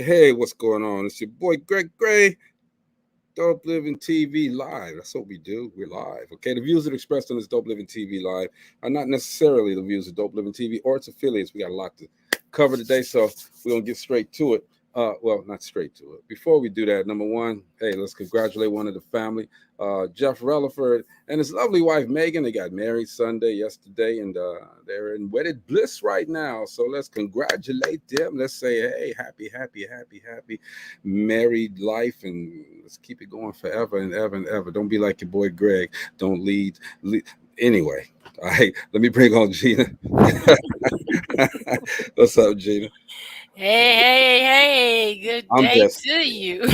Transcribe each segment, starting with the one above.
Hey, what's going on? It's your boy Greg Gray, Dope Living TV Live. That's what we do. We're live. Okay, the views that are expressed on this Dope Living TV Live are not necessarily the views of Dope Living TV or its affiliates. We got a lot to cover today, so we're gonna get straight to it. Well, not straight to it. Before we do that, number one, hey, let's congratulate one of the family, Jeff Relaford and his lovely wife Megan. They got married yesterday, and they're in wedded bliss right now. So let's congratulate them. Let's say, hey, happy married life, and let's keep it going forever and ever and ever. Don't be like your boy Greg. Don't lead. Anyway, all right, let me bring on Gina. What's up, Gina? Hey, good I'm day just, to you.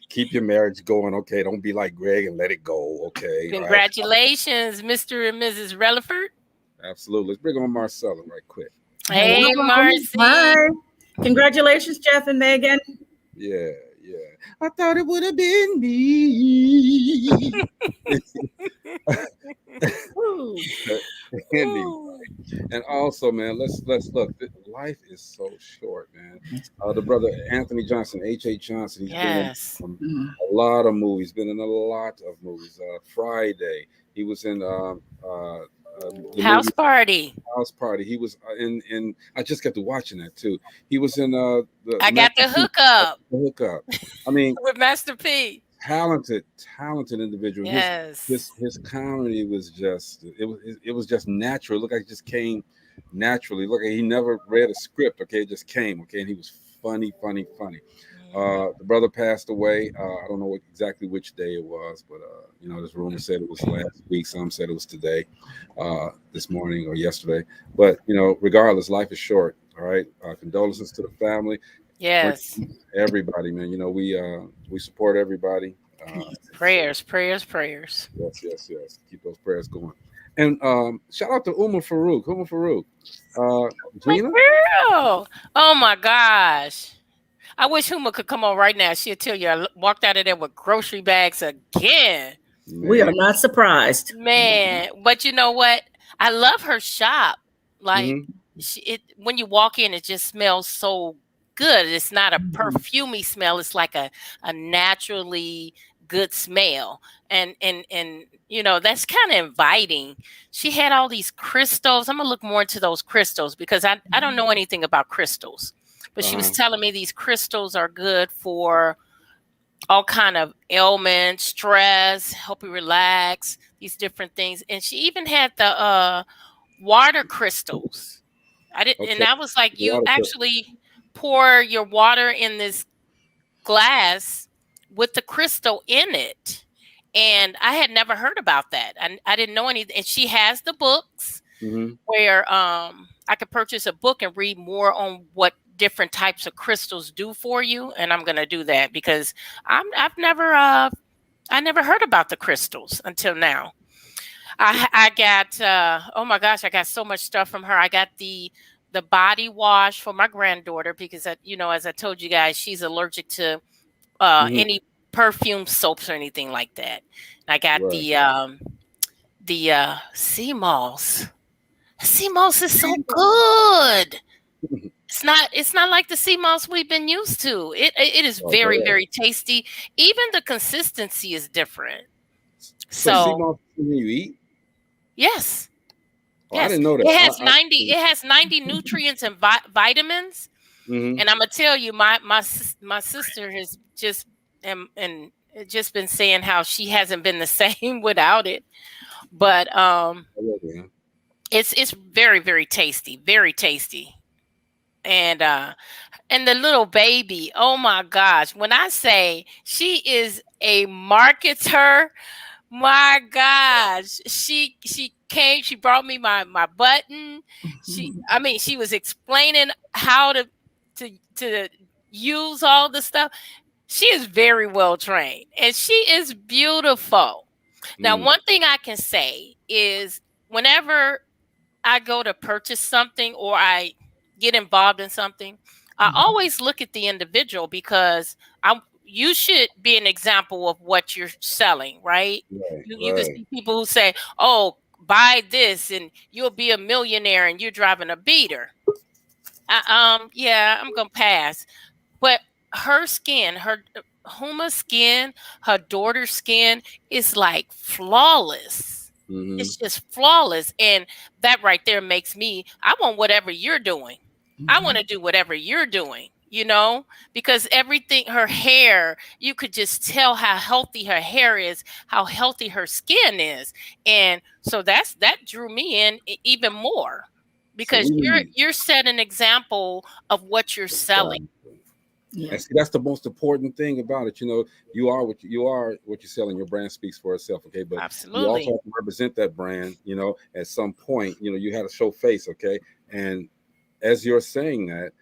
keep your marriage going. Okay, don't be like Greg and let it go. Okay, all right. Congratulations, Mr. and Mrs. Relaford. Absolutely. Let's bring on Marcella right quick. Hey, Hello. Marcy. Hi. Congratulations, Jeff and Megan. Yeah. I thought it would have been me. Ooh. Anyway, and also, man, let's look. Life is so short, man. The brother Anthony Johnson, H.H. Johnson, he's been Yes. in a lot of movies. Been in a lot of movies. Friday, he was in the House movie Party. House Party. He was in. I just got to watching that too. He was in the I got the hookup hookup. I mean, with Master P. talented individual. Yes. His comedy was just it was just natural. It looked like it just came naturally. Look, he never read a script. Okay, it just came. Okay, and he was funny. The brother passed away. I don't know exactly which day it was, but this rumor said it was last week. Some said it was today, this morning or yesterday. But regardless, life is short. All right. Condolences to the family. Yes. Everybody, man. We support everybody. Prayers. Yes. Keep those prayers going. And shout out to Uma Farouk. Gina. Girl. Oh my gosh. I wish Huma could come on right now. She'll tell you I walked out of there with grocery bags again. Man. We are not surprised. Man, but you know what? I love her shop. Like when you walk in, it just smells so good. It's not a perfumey smell. It's like a naturally good smell. And that's kind of inviting. She had all these crystals. I'm gonna look more into those crystals because I don't know anything about crystals. But she was telling me these crystals are good for all kind of ailments, stress, help you relax, these different things. And she even had the water crystals. And I was like, you actually pour your water in this glass with the crystal in it. And I had never heard about that. I didn't know anything. And she has the books where I could purchase a book and read more on what different types of crystals do for you, and I'm gonna do that because I never heard about the crystals until now. I got oh my gosh, I got so much stuff from her. I got the body wash for my granddaughter because as I told you guys, she's allergic to any perfume soaps or anything like that. I got the sea moss. Sea moss is so good. It's not like the sea moss we've been used to. It is very tasty. Even the consistency is different. So sea moss you eat? Yes. Oh, yes. I didn't know that. It has 90 nutrients and vitamins. And I'm gonna tell you, my sister has just been saying how she hasn't been the same without it. But it's very tasty, very tasty. And the little baby, oh my gosh, when I say she is a marketer, my gosh, she came, she brought me my button. She was explaining how to use all the stuff. She is very well trained and she is beautiful. Now, one thing I can say is whenever I go to purchase something or I get involved in something, I always look at the individual because you should be an example of what you're selling, right? You can see people who say, "Oh, buy this and you'll be a millionaire," and you're driving a beater. Yeah, I'm gonna pass. But her skin, her Huma's skin, her daughter's skin is like flawless. It's just flawless. And that right there makes me, I want whatever you're doing. I want to do whatever you're doing, because everything, her hair, you could just tell how healthy her hair is, how healthy her skin is. And so that drew me in even more, So because you're set an example of what you're selling. Yeah. See, that's the most important thing about it. You are what you're selling. Your brand speaks for itself, okay? But you also Absolutely. have to represent that brand, at some point. You had to show face, okay? And as you're saying that,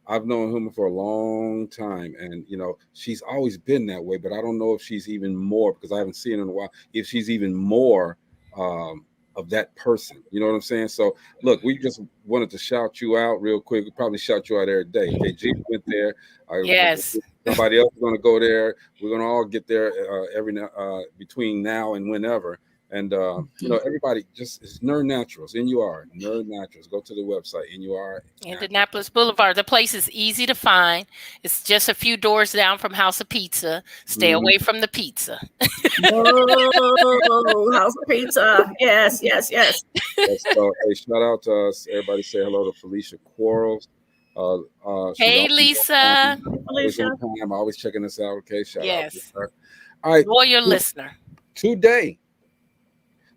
I've known Huma for a long time, and she's always been that way. But I don't know if she's even more, because I haven't seen her in a while. If she's even more of that person, you know what I'm saying? So look, we just wanted to shout you out real quick. We probably shout you out every day. Okay, G went there. Yes. Somebody else is going to go there. We're going to all get there between now and whenever. And everybody just is Nerd Naturals. NUR Nerd Naturals. Go to the website NUR. Indianapolis Boulevard. The place is easy to find. It's just a few doors down from House of Pizza. Stay away from the pizza. Oh, House of Pizza. Yes, yes, yes. Hey, shout out to us. Everybody say hello to Felicia Quarles. Hey, Lisa. Always on time. Always checking us out. Okay, shout out to her. All right, loyal listener. Today,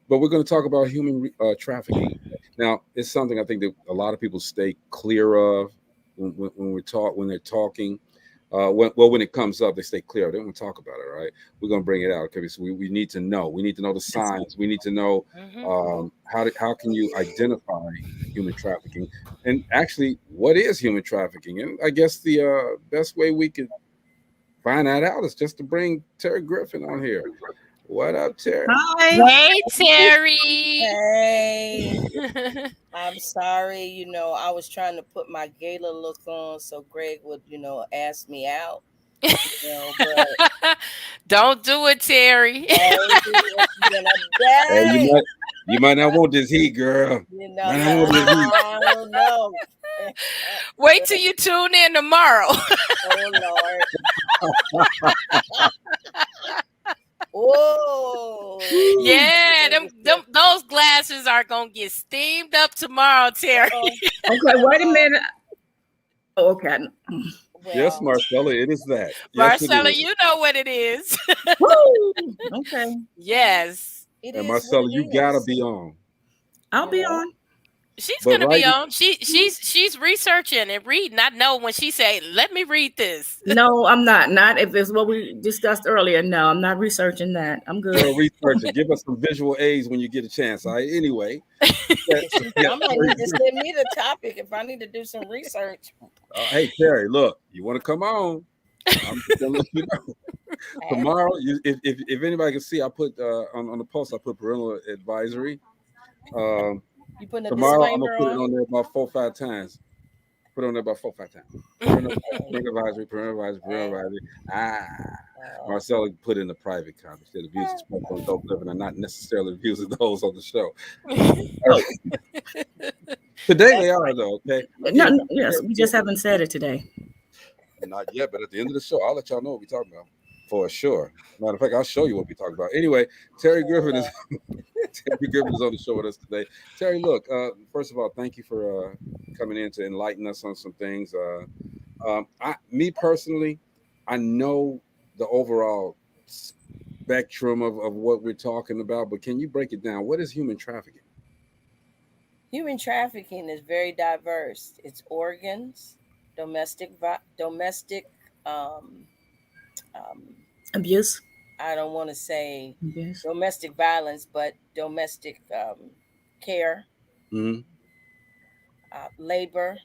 but we're going to talk about human trafficking. Now, it's something I think that a lot of people stay clear of when they're talking. When it comes up, they stay clear. They don't want to talk about it, right? We're going to bring it out, okay? So we need to know. We need to know the signs. We need to know how can you identify human trafficking, and actually, what is human trafficking? And I guess the best way we could find that out is just to bring Terry Griffin on here. What up, Terry? Hi. Hey, Terry. Hey. I'm sorry, I was trying to put my gala look on so Greg would, ask me out. But don't do it, Terry. You might not want this heat, girl. I don't know. Wait till you tune in tomorrow. Oh Lord. Whoa. Yeah, those glasses are gonna get steamed up tomorrow, Terry. Okay, wait a minute. Okay. Well, yes, Marcella, it is that. Marcella, you know what it is. Okay. Yes. And Marcella, you gotta be on. I'll be on. She's gonna be on. She's researching and reading. I know when she say, "Let me read this." No, I'm not. Not if it's what we discussed earlier. No, I'm not researching that. I'm good. Research it. Give us some visual aids when you get a chance. All right. Anyway, I might need to send me the topic if I need to do some research. Hey Terry, look, you want to come on? I'm just gonna let you know. Tomorrow, if anybody can see, I put on the post. I put parental advisory. You putting a Tomorrow I'm gonna disclaimer put it on there about 4 or 5 times. Put it on there about 4 or 5 times. Parental advisory. Marcella put in the private comments that the views expressed on Dope Living are not necessarily the views of those on the show. Today they are though, okay? No, yes, we just haven't said it today. Not yet, but at the end of the show, I'll let y'all know what we're talking about. For sure. Matter of fact, I'll show you what we're talking about. Anyway, Terry Griffin is on the show with us today. Terry, look, first of all, thank you for coming in to enlighten us on some things. Me personally, I know the overall spectrum of what we're talking about, but can you break it down? What is human trafficking? Human trafficking is very diverse. It's organs, domestic Abuse. I don't want to say domestic violence, but domestic care, labor,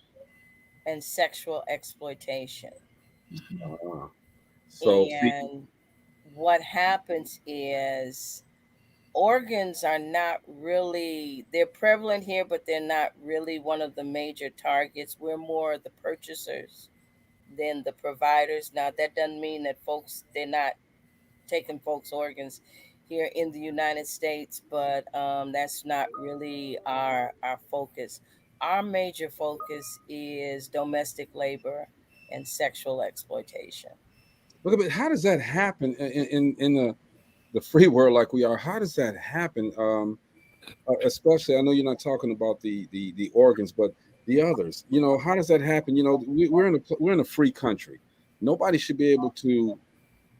and sexual exploitation. And what happens is organs are not really, they're prevalent here, but they're not really one of the major targets. We're more the purchasers than the providers. Now, that doesn't mean that they're not taking folks' organs here in the United States, but that's not really our focus. our major focus is domestic labor and sexual exploitation. But how does that happen in the free world like we are? How does that happen? Especially, I know you're not talking about the organs, but the others. You know, how does that happen? You know, we're in a free country. Nobody should be able to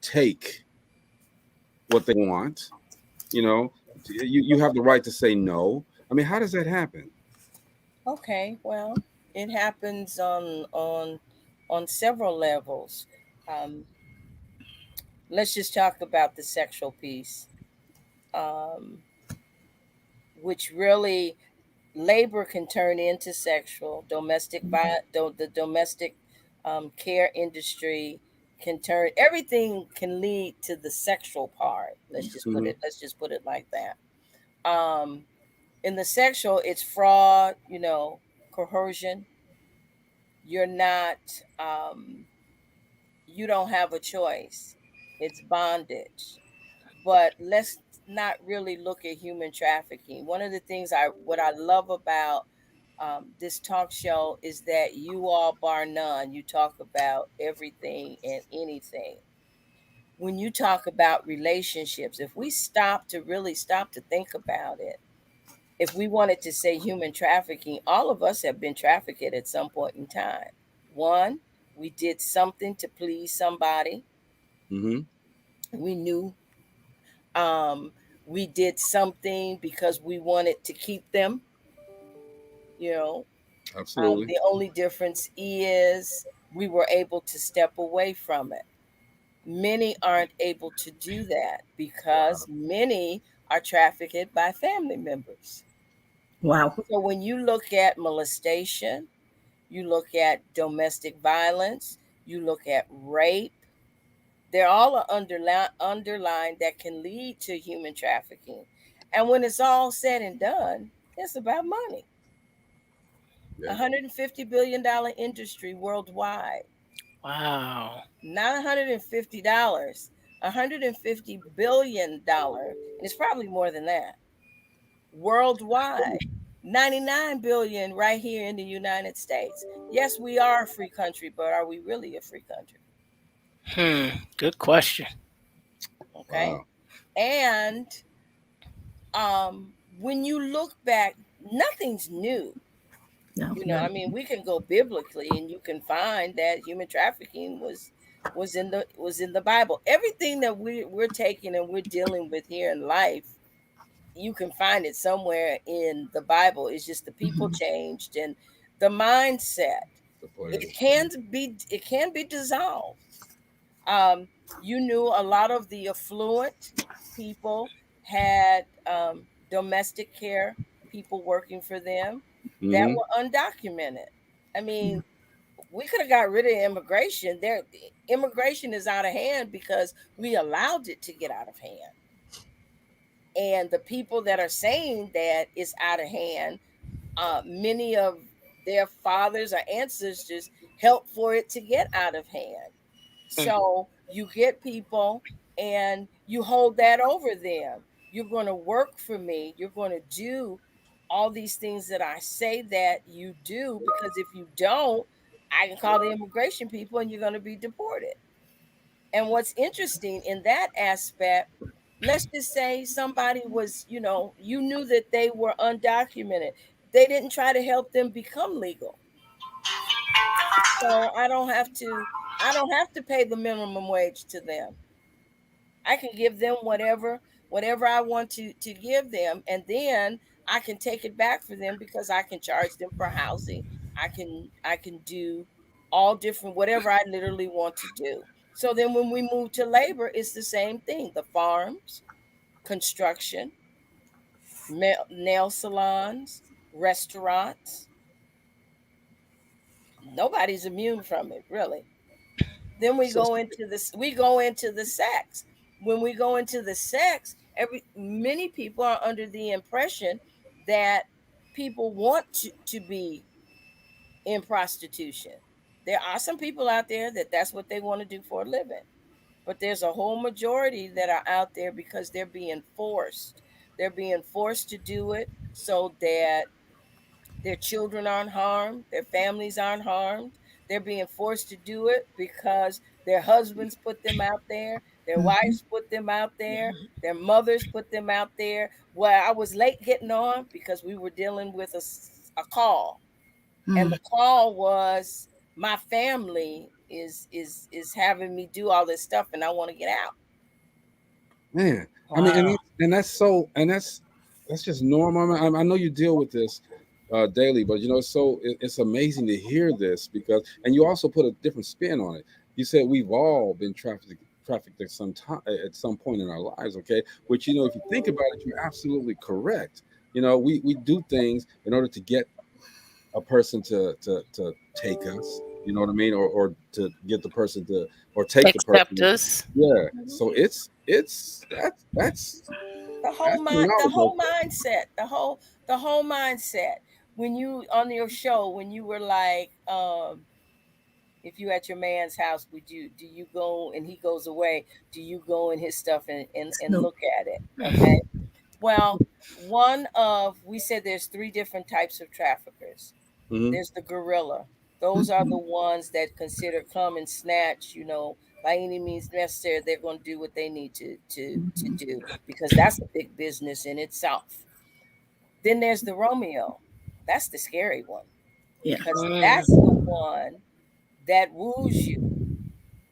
take what they want. You know, you have the right to say no. I mean, how does that happen? Okay, well, it happens on several levels. Um, let's just talk about the sexual piece, um, which really labor can turn into sexual. The domestic care industry can turn, everything can lead to the sexual part. Mm-hmm. Let's just put it like that. Um, in the sexual, it's fraud, coercion. You're not, um, you don't have a choice. It's bondage. But let's not really look at human trafficking. One of the things what I love about this talk show is that you all, bar none, you talk about everything and anything. When you talk about relationships, if we stop to think about it, if we wanted to say human trafficking, all of us have been trafficked at some point in time. One, we did something to please somebody. Mm-hmm. We knew, um, we did something because we wanted to keep them, you know. Absolutely. The only difference is we were able to step away from it. Many aren't able to do that because many are trafficked by family members. Wow. So when you look at molestation, you look at domestic violence, you look at rape, they're all underlined that can lead to human trafficking. And when it's all said and done, it's about money. Yeah. $150 billion industry worldwide. Wow. Not $150, $150 billion, and it's probably more than that. Worldwide. 99 billion right here in the United States. Yes, we are a free country, but are we really a free country? Good question. Okay. Wow. And when you look back, nothing's new. No, I no. mean, we can go biblically and you can find that human trafficking was in the Bible. Everything that we're taking and we're dealing with here in life, you can find it somewhere in the Bible. It's just the people changed and the mindset. The It players. can it can be dissolved. Um, you knew a lot of the affluent people had domestic care people working for them that Mm-hmm. were undocumented. I mean, we could have got rid of immigration. Immigration is out of hand because we allowed it to get out of hand. And the people that are saying that it's out of hand, many of their fathers or ancestors helped for it to get out of hand. So you get people and you hold that over them. You're going to work for me. You're going to do all these things that I say that you do, because if you don't, I can call the immigration people and you're going to be deported. And what's interesting in that aspect, let's just say somebody was, you knew that they were undocumented. They didn't try to help them become legal. So I don't have to pay the minimum wage to them. I can give them whatever I want to give them, and then I can take it back for them because I can charge them for housing. I can do all different whatever I literally want to do. So then when we move to labor, it's the same thing. The farms, construction, nail salons, restaurants, nobody's immune from it, really. Then we So go into this. We go into the sex. When we go into the sex, many people are under the impression that people want to be in prostitution. There are some people out there that that's what they want to do for a living, but there's a whole majority that are out there because they're being forced. They're being forced to do it so that Their children aren't harmed. Their families aren't harmed. They're being forced to do it because their husbands put them out there. Their wives put them out there. Their mothers put them out there. Well, I was late getting on because we were dealing with a call. And the call was, my family is having me do all this stuff and I want to get out. Man, Wow. I mean, and that's just normal. I know you deal with this daily, but you know, it's amazing to hear this because, and you also put a different spin on it. You said we've all been trafficked at some time, at some point in our lives, okay? Which, you know, if you think about it, you're absolutely correct. You know, we do things in order to get a person to take us, you know what I mean, or to get the person to, or take Accept the person. us. Yeah. So it's that's the whole mindset, the whole mindset. When you on your show, when you were like, if you at your man's house, do you go and he goes away? Do you go in his stuff and look at it? Okay. Well, we said there's 3 different types of traffickers. There's the guerrilla. Those are the ones that consider come and snatch, you know, by any means necessary. They're going to do what they need to do, because that's a big business in itself. Then there's the Romeo. That's the scary one. Yeah. Because that's the one that woos you.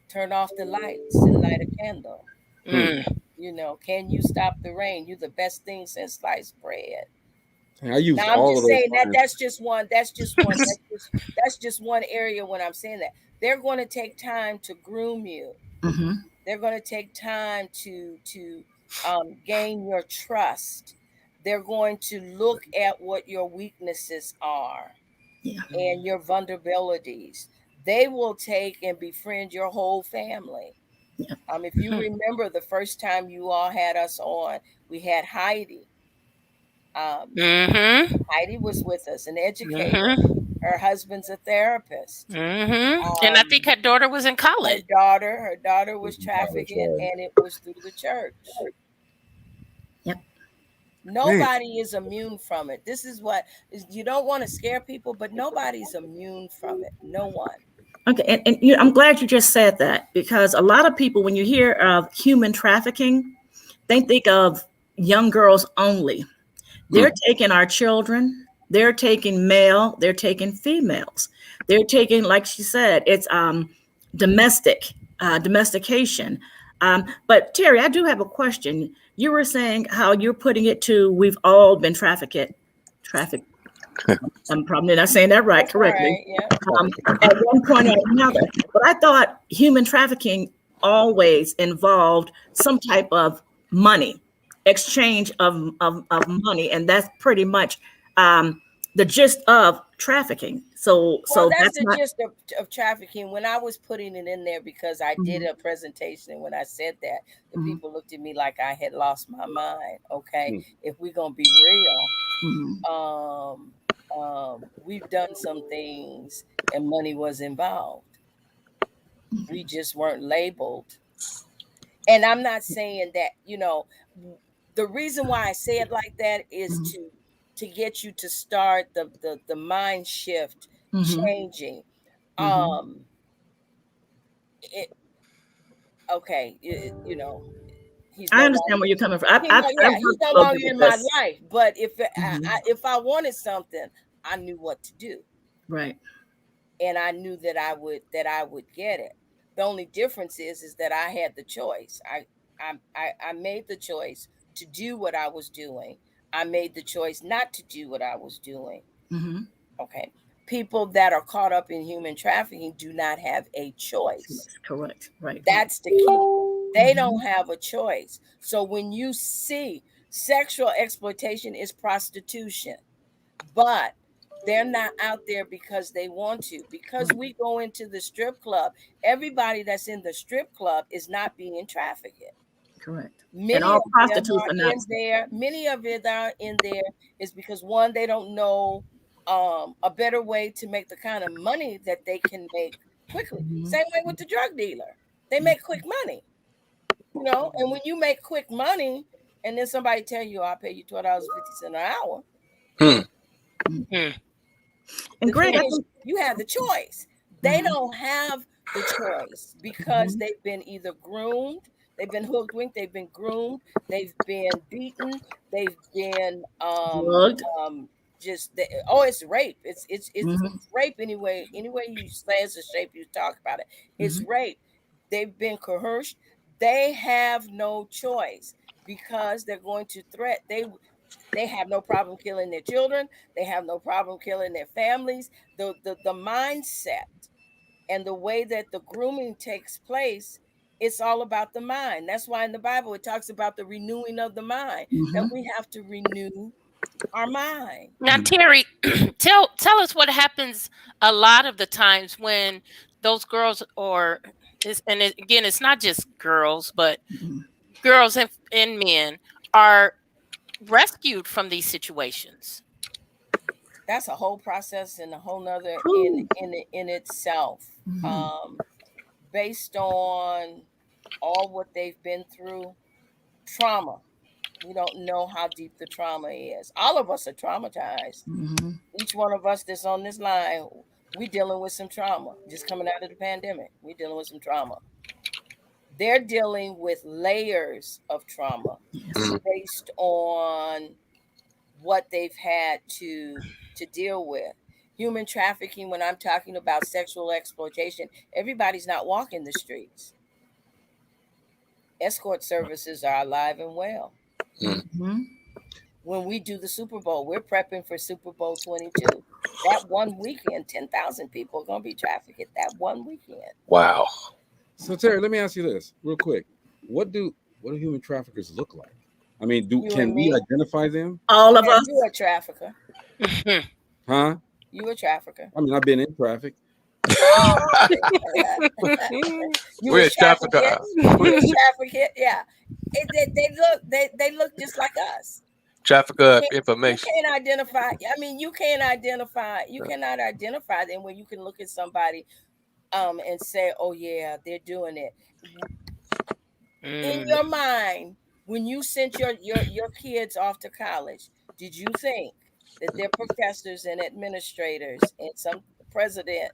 Turn off the lights and light a candle. You know, can you stop the rain? You're the best thing since sliced bread. I use now, I'm all just of those saying lines. that's just one that's just one area when I'm saying that. They're going to take time to groom you. They're going to take time to gain your trust. They're going to look at what your weaknesses are and your vulnerabilities. They will take and befriend your whole family. If you remember the first time you all had us on, we had Heidi. Heidi was with us, an educator. Her husband's a therapist. And I think her daughter was in college. Her daughter was trafficking, and it was through the church. Yep. Nobody is immune from it. This is what you don't want to scare people, but nobody's immune from it. No one. Okay, and you, I'm glad you just said that, because a lot of people, when you hear of human trafficking, they think of young girls only. They're taking our children. They're taking male. They're taking females. They're taking, like she said, it's domestication. But Terry, I do have a question. You were saying how you're putting it to, we've all been trafficked. I'm probably not saying that right correctly. Right, yeah. At one point or another. But I thought human trafficking always involved some type of money, exchange of money, and that's pretty much the gist of trafficking. So that's the gist of trafficking. When I was putting it in there, because I did a presentation, and when I said that, the people looked at me like I had lost my mind. Okay, if we're gonna be real, we've done some things and money was involved. We just weren't labeled. And I'm not saying that, you know, the reason why I say it like that is to get you to start the mind shift changing. You know, I understand where you're coming from. He's no longer in my life. But if I wanted something, I knew what to do. Right. And I knew that I would get it. The only difference is that I had the choice. I made the choice to do what I was doing. I made the choice not to do what I was doing. Okay. People that are caught up in human trafficking do not have a choice. Correct. Right. That's the key. They don't have a choice. So when you see sexual exploitation is prostitution, but they're not out there because they want to. Because we go into the strip club, everybody that's in the strip club is not being trafficked. Correct. Many and all of prostitutes them are in there. Many of it are in there is because, one, they don't know a better way to make the kind of money that they can make quickly. Same way with the drug dealer. They make quick money. You know, and when you make quick money and then somebody tell you, I'll pay you $12.50 an hour. And The Greg, thing is, you have the choice. They don't have the choice because they've been either groomed, they've been hoodwinked, they've been groomed, they've been beaten, they've been drugged. it's rape. It's rape anyway. Anyway you say it's a shape you talk about it. It's rape. They've been coerced. They have no choice because they're going to they have no problem killing their children. They have no problem killing their families. The mindset and the way that the grooming takes place, it's all about the mind. That's why in the Bible it talks about the renewing of the mind, that we have to renew our mind. Now, Terry, tell us what happens a lot of the times when those girls again, it's not just girls, but girls and men are rescued from these situations. That's a whole process and a whole nother in itself. Based on all what they've been through, trauma. We don't know how deep the trauma is. All of us are traumatized. Each one of us that's on this line, we dealing with some trauma. Just coming out of the pandemic, we dealing with some trauma. They're dealing with layers of trauma based on what they've had to deal with. Human trafficking, when I'm talking about sexual exploitation, everybody's not walking the streets. Escort services are alive and well. When we do the Super Bowl, we're prepping for Super Bowl 22. That one weekend, 10,000 people are going to be trafficked that one weekend. Wow. So Terry, let me ask you this real quick. What do human traffickers look like? I mean, can we identify them? All of us. You're a trafficker. Huh? You a trafficker. I mean, I've been in traffic. We're a trafficker. You're a trafficker. Yeah. They look just like us. Trafficker information. You can't identify. I mean, you cannot identify them when you can look at somebody and say, oh yeah, they're doing it. In your mind, when you sent your kids off to college, did you think that their professors and administrators and some president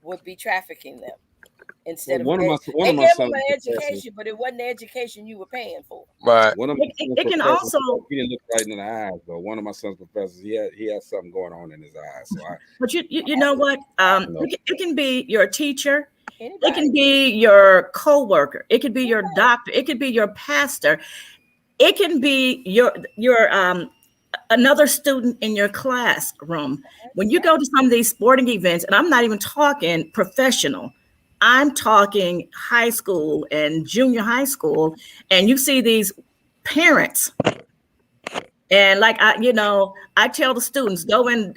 would be trafficking them instead of one of my them an education, but it wasn't the education you were paying for. Right. One of my it can also, he didn't look right in the eyes, though. One of my son's professors, he had something going on in his eyes. So but you know what? It can be your teacher. Anybody. It can be your co-worker. It could be your doctor. It could be your pastor. It can be your another student in your classroom. When you go to some of these sporting events, and I'm not even talking professional, I'm talking high school and junior high school, and you see these parents. And like I tell the students, go in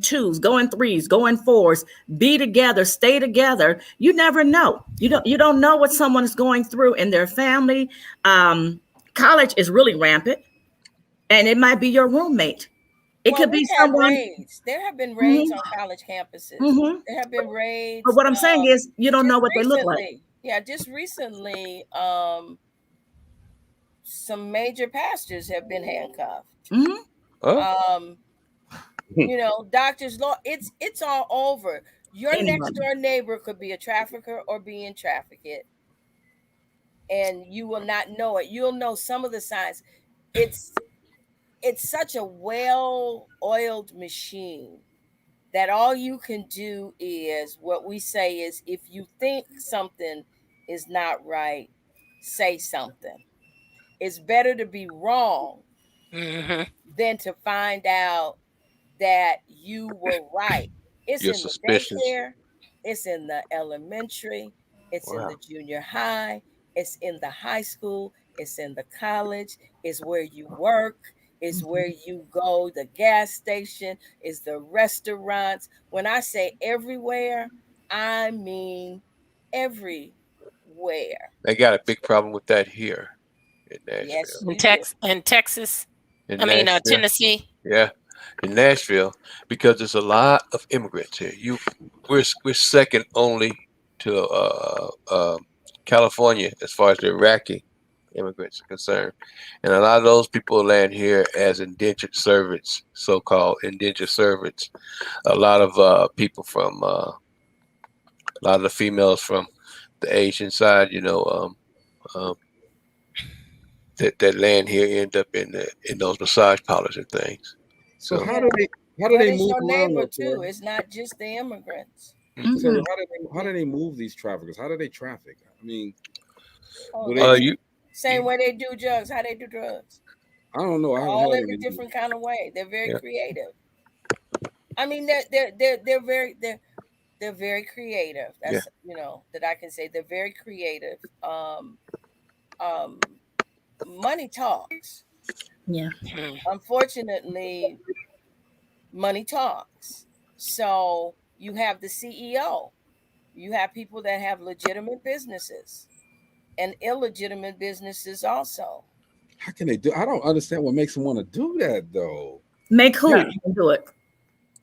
twos, go in threes, go in fours, be together, stay together. You never know. You don't know what someone is going through in their family. College is really rampant, and it might be your roommate. It could be someone. There have been raids on college campuses. There have been raids. But what I'm saying is, you don't know what they look like. Yeah, just recently, some major pastors have been handcuffed. Doctors' law. It's all over. Your next door neighbor could be a trafficker or being trafficked, and you will not know it. You'll know some of the signs. It's such a well-oiled machine that all you can do is what we say is, if you think something is not right, say something. It's better to be wrong than to find out that you were right. It's Your in suspicions. the daycare, it's in the elementary, it's in the junior high, it's in the high school, it's in the college, it's where you work, it's where you go, the gas station, it's the restaurants. When I say everywhere, I mean everywhere. They got a big problem with that here in Nashville. Yes, in Texas. Nashville. Tennessee. Yeah, in Nashville, because there's a lot of immigrants here. We're second only to California as far as the Iraqi immigrants are concerned. And a lot of those people land here as indentured servants, so-called indentured servants. A lot of people from, a lot of the females from the Asian side, um, that land here end up in those massage parlors and things. So So how do they it's move your around neighbor though, too. Terry? It's not just the immigrants. Terry, how do they move these traffickers? How do they traffic? I mean, Oh, do they? you same way they do drugs. How they do drugs? I don't know. I haven't All had in a any. different kind of way. They're very Yeah. creative. I mean, they're very creative. That's that I can say. They're very creative. Money talks. Yeah. Unfortunately, money talks. So you have the CEO. You have people that have legitimate businesses and illegitimate businesses also. How can they do? I don't understand what makes them want to do that though. Make who Yeah. do it?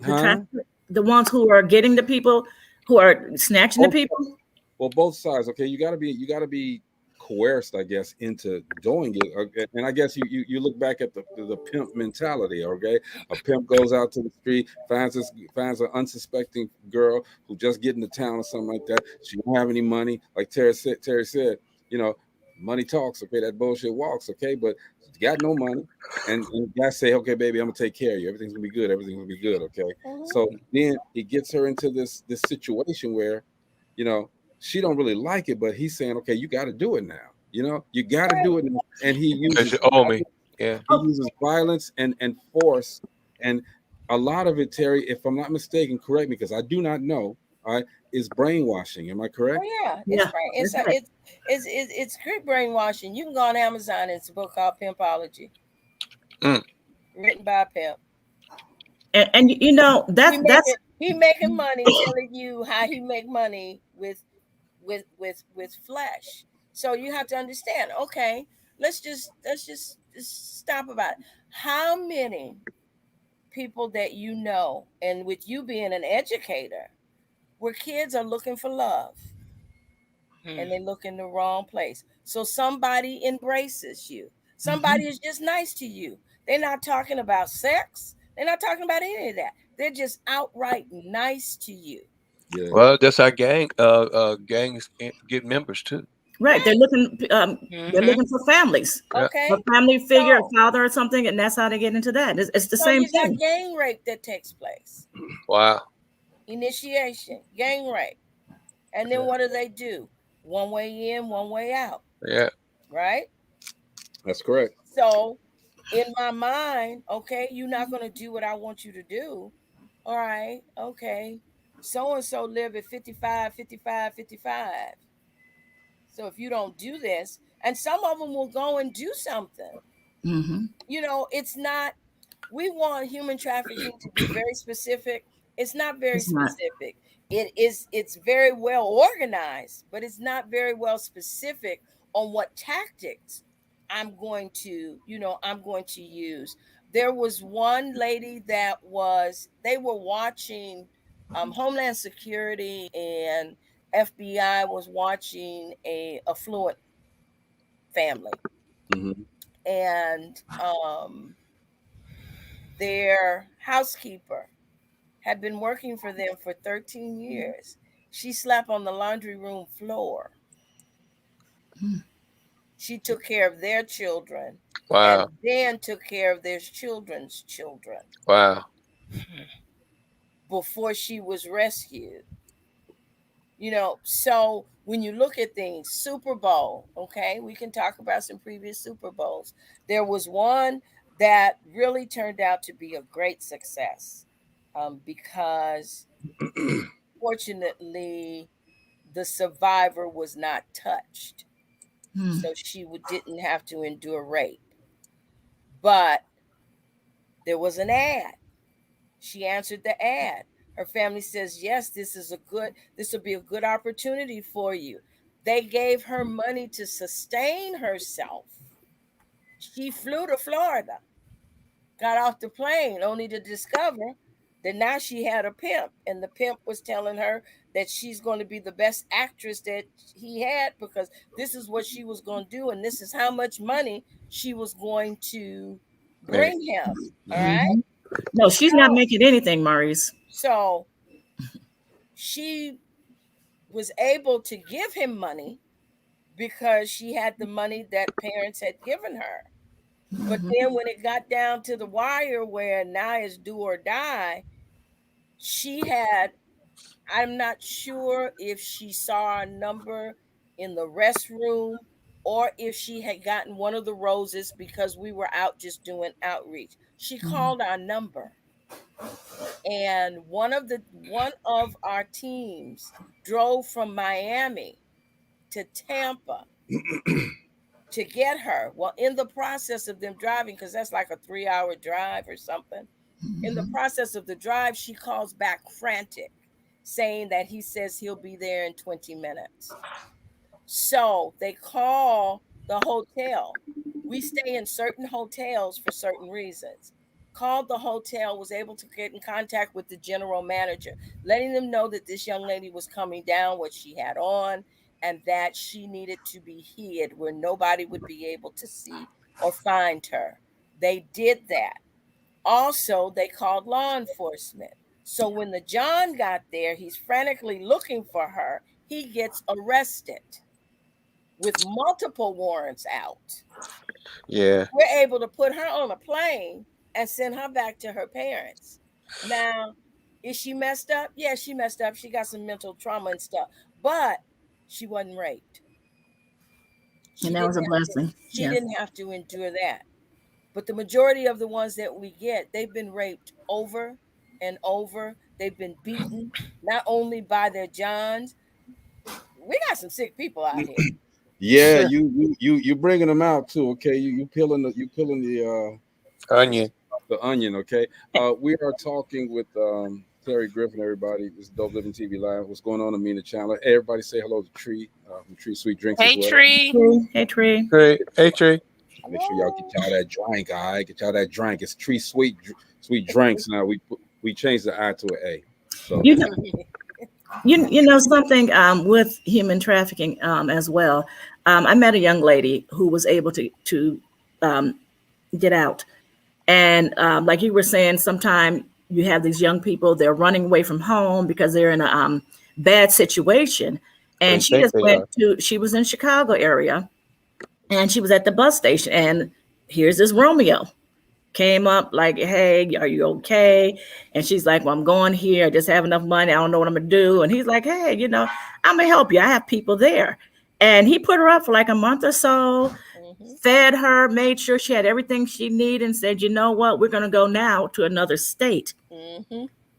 Huh? The ones who are getting the people, who are snatching the people. Well, both sides. Okay, you got to be coerced, I guess, into doing it. Okay? And I guess you look back at the pimp mentality. Okay, a pimp goes out to the street, finds an unsuspecting girl who just get into town or something like that. She don't have any money, like Terry said. Money talks. Okay, that bullshit walks. Okay, but you got no money, and guys say, okay, baby, I'm gonna take care of you. Everything's gonna be good. Everything's gonna be good. Okay, so then he gets her into this situation where, she don't really like it, but he's saying, okay, you got to do it now. You got to do it now. And he uses Yeah. He uses violence and force, and a lot of it, Terry, if I'm not mistaken, correct me because I do not know. All right, is brainwashing. Am I correct? Oh yeah, it's great brainwashing. You can go on Amazon. It's a book called Pimpology, written by a pimp. And that's he making money telling you how he make money with flesh. So you have to understand. Okay, let's just stop about it. How many people that you know, and with you being an educator, where kids are looking for love and they look in the wrong place. So somebody embraces you. Somebody is just nice to you. They're not talking about sex. They're not talking about any of that. They're just outright nice to you. Yeah. Well, that's how gangs get members too. right. They're looking for families. Okay. A family figure, a father or something, and that's how they get into that. It's the same you thing. got gang rape that takes place. Wow. Initiation, gang rape. And then what do? One way in, one way out. Yeah. Right? That's correct. So in my mind, okay, you're not going to do what I want you to do. All right, okay. So-and-so live at 55, 55, 55. So if you don't do this, and some of them will go and do something. It's not, we want human trafficking to be very specific. It's not very specific. It's very well organized, but it's not very well specific on what tactics I'm going to use. There was one lady they were watching, Homeland Security and FBI was watching a affluent family. And their housekeeper had been working for them for 13 years. She slept on the laundry room floor. She took care of their children. Wow. And then took care of their children's children. Wow. Before she was rescued. So when you look at things, Super Bowl, okay, we can talk about some previous Super Bowls. There was one that really turned out to be a great success because fortunately the survivor was not touched. So she didn't have to endure rape. But there was an ad. She answered the ad. Her family says, yes, this will be a good opportunity for you. They gave her money to sustain herself. She flew to Florida, got off the plane only to discover that now she had a pimp, and the pimp was telling her that she's going to be the best actress that he had because this is what she was going to do, and this is how much money she was going to bring him. All right. No, she's not making anything, Maurice. So she was able to give him money because she had the money that parents had given her. But then when it got down to the wire where now it's do or die, she had, I'm not sure if she saw a number in the restroom or if she had gotten one of the roses because we were out just doing outreach. She called our number. And one of our teams drove from Miami to Tampa to get her. Well, in the process of them driving, because that's like a 3-hour drive or something, in the process of the drive, she calls back frantic, saying that he says he'll be there in 20 minutes. So they call the hotel. We stay in certain hotels for certain reasons. Called the hotel, was able to get in contact with the general manager, letting them know that this young lady was coming down, what she had on, and that she needed to be hid where nobody would be able to see or find her. They did that. Also, they called law enforcement. So when the John got there, he's frantically looking for her. He gets arrested with multiple warrants out. Yeah. We're able to put her on a plane and send her back to her parents. Now, is she messed up? Yeah, she messed up. She got some mental trauma and stuff, but she wasn't raped. And that was a blessing. She didn't have to endure that. But the majority of the ones that we get, they've been raped over and over. They've been beaten, not only by their Johns. We got some sick people out here. Yeah, you bringing them out too. Okay, you peeling the onion. The onion. Okay, we are talking with Terry Griffin. Everybody, this is Dope Living TV Live. What's going on, Amina Chandler? Hey, everybody, say hello to Tree from Tree Sweet Drinks. Hey, as well. Tree. Hey, Tree. Hey, Tree. Make sure y'all get y'all that drink. All right, get y'all that drink. It's Tree Sweet Drinks. Now we changed the I to an A. So you know something with human trafficking as well. I met a young lady who was able to get out, and like you were saying, sometimes you have these young people, they're running away from home because they're in a bad situation, and she was in Chicago area, and she was at the bus station, and here's this Romeo. Came up like, hey, are you okay? And she's like, well, I'm going here. I just have enough money. I don't know what I'm going to do. And he's like, hey, I'm going to help you. I have people there. And he put her up for like a month or so, fed her, made sure she had everything she needed, and said, you know what? We're going to go now to another state.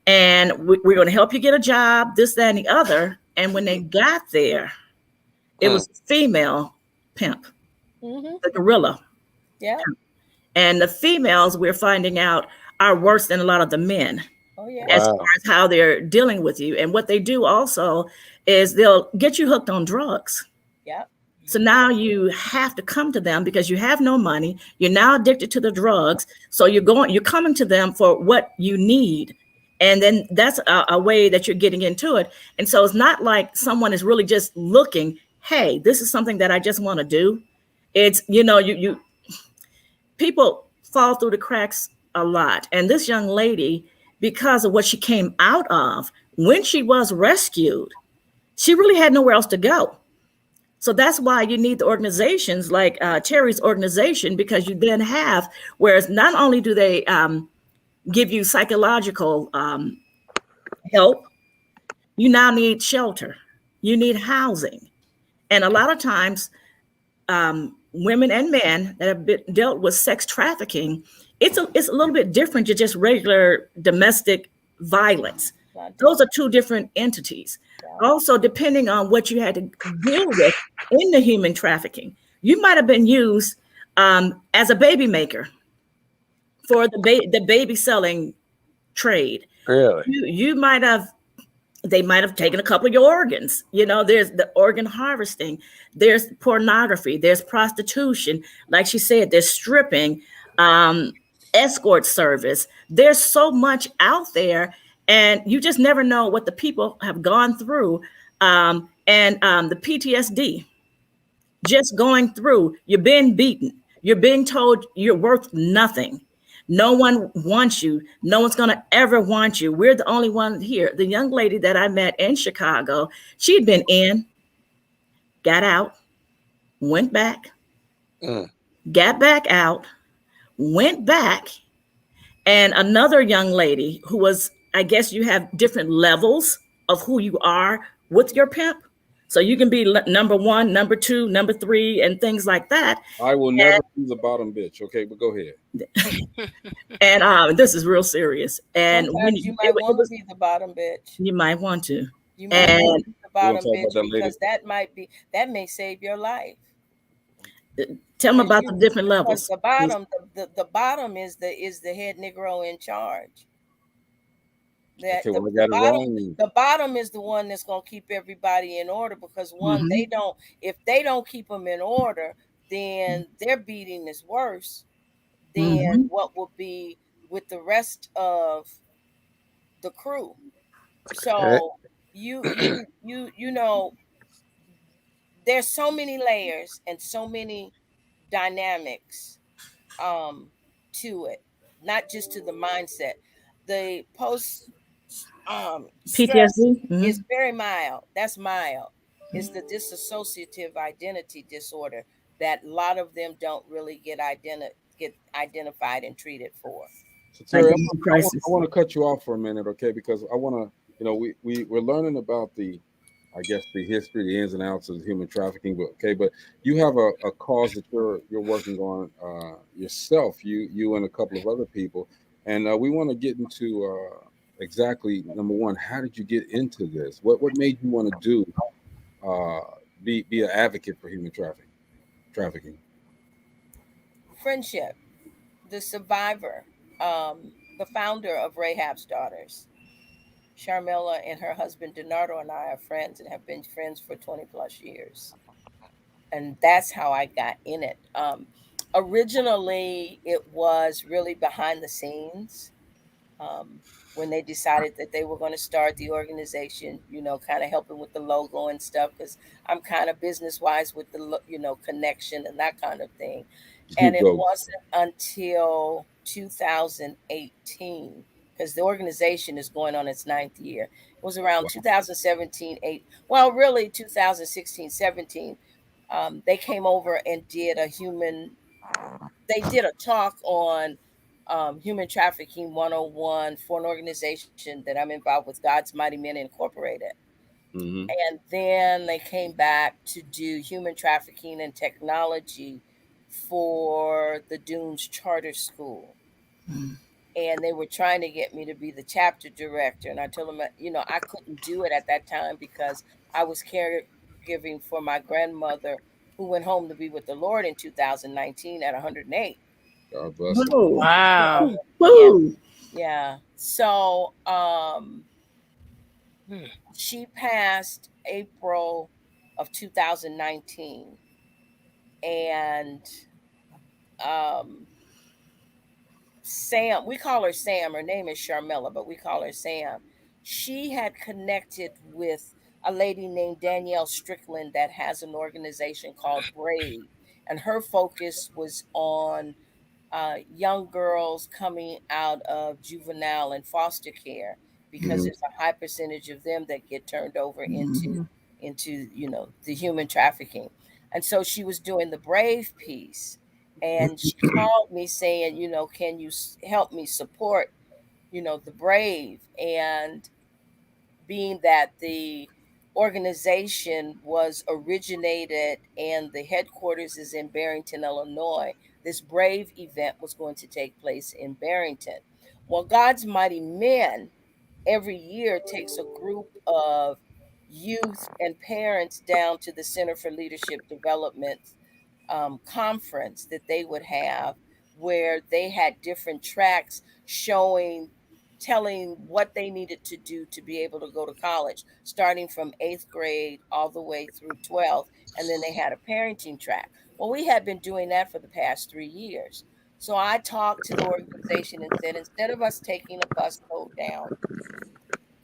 And we're going to help you get a job, this, that, and the other. And when they got there, it was a female pimp, the gorilla. Yeah. And the females, we're finding out, are worse than a lot of the men. Oh, yeah. As far as how they're dealing with you. And what they do also is they'll get you hooked on drugs. Yeah. So now you have to come to them because you have no money. You're now addicted to the drugs. So you're coming to them for what you need. And then that's a way that you're getting into it. And so it's not like someone is really just looking, hey, this is something that I just want to do. It's, you people fall through the cracks a lot. And this young lady, because of what she came out of, when she was rescued, she really had nowhere else to go. So that's why you need the organizations like Terry's organization, because you then have, whereas not only do they give you psychological help, you now need shelter, you need housing. And a lot of times, women and men that have dealt with sex trafficking, it's a little bit different than just regular domestic violence. Those are two different entities. Also, depending on what you had to deal with in the human trafficking, you might have been used as a baby maker for the baby selling trade. Really? They might have taken a couple of your organs. There's the organ harvesting, there's pornography, there's prostitution. Like she said, there's stripping. escort service. There's so much out there, and you just never know what the people have gone through. The PTSD, just going through, you're being beaten, you're being told you're worth nothing. No one wants you. No one's going to ever want you. We're the only one here. The young lady that I met in Chicago, she'd been in, got out, went back, got back out, went back. And another young lady who was, I guess you have different levels of who you are with your pimp. So you can be number one, number two, number three, and things like that. I will never be the bottom bitch. Okay, but go ahead. And this is real serious. And when you might want to be the bottom bitch. You might want to. You might want to be the bottom bitch because that may save your life. Tell them about the different levels. The bottom, the bottom is the head Negro in charge. That the bottom is the one that's going to keep everybody in order because one, if they don't keep them in order, then their beating is worse than what will be with the rest of the crew. So you know, there's so many layers and so many dynamics to it, not just to the mindset. The post stress is very mild. That's mild. It's the dissociative identity disorder that a lot of them don't really get identified and treated for. So Terry, I want to cut you off for a minute, okay? Because I want to, you know, we're learning about the history, the ins and outs of human trafficking. But you have a cause that you're working on yourself, you and a couple of other people, and we want to get into exactly, number one, how did you get into this? What made you want to do be an advocate for human trafficking? Friendship. The survivor, the founder of Rahab's Daughters, Sharmella, and her husband Donardo and I are friends and have been friends for 20 plus years. And that's how I got in it. Originally, it was really behind the scenes. When they decided that they were going to start the organization, you know, kind of helping with the logo and stuff, because I'm kind of business wise with the, you know, connection and that kind of thing. And it wasn't until 2018, because the organization is going on its 9th year. It was around 2017, really 2016, 17. They came over and did a talk on Human Trafficking 101 for an organization that I'm involved with, God's Mighty Men Incorporated. And then they came back to do human trafficking and technology for the Dunes Charter School. And they were trying to get me to be the chapter director. And I told them, you know, I couldn't do it at that time because I was caregiving for my grandmother who went home to be with the Lord in 2019 at 108. God bless. Wow. Yeah. So she passed April of 2019. And Sam, we call her Sam, her name is Sharmella, but we call her Sam. She had connected with a lady named Danielle Strickland that has an organization called Brave. And her focus was on young girls coming out of juvenile and foster care, because there's a high percentage of them that get turned over into you know, the human trafficking. And so she was doing the Brave piece, and she called me saying, you know, can you help me support, you know, the Brave? And being that the organization was originated and the headquarters is in Barrington, Illinois, this Brave event was going to take place in Barrington. Well, God's Mighty Men every year takes a group of youth and parents down to the Center for Leadership Development conference that they would have, where they had different tracks telling what they needed to do to be able to go to college, starting from 8th grade all the way through 12th. And then they had a parenting track. Well, we had been doing that for the past 3 years. So I talked to the organization and said, instead of us taking a bus load down,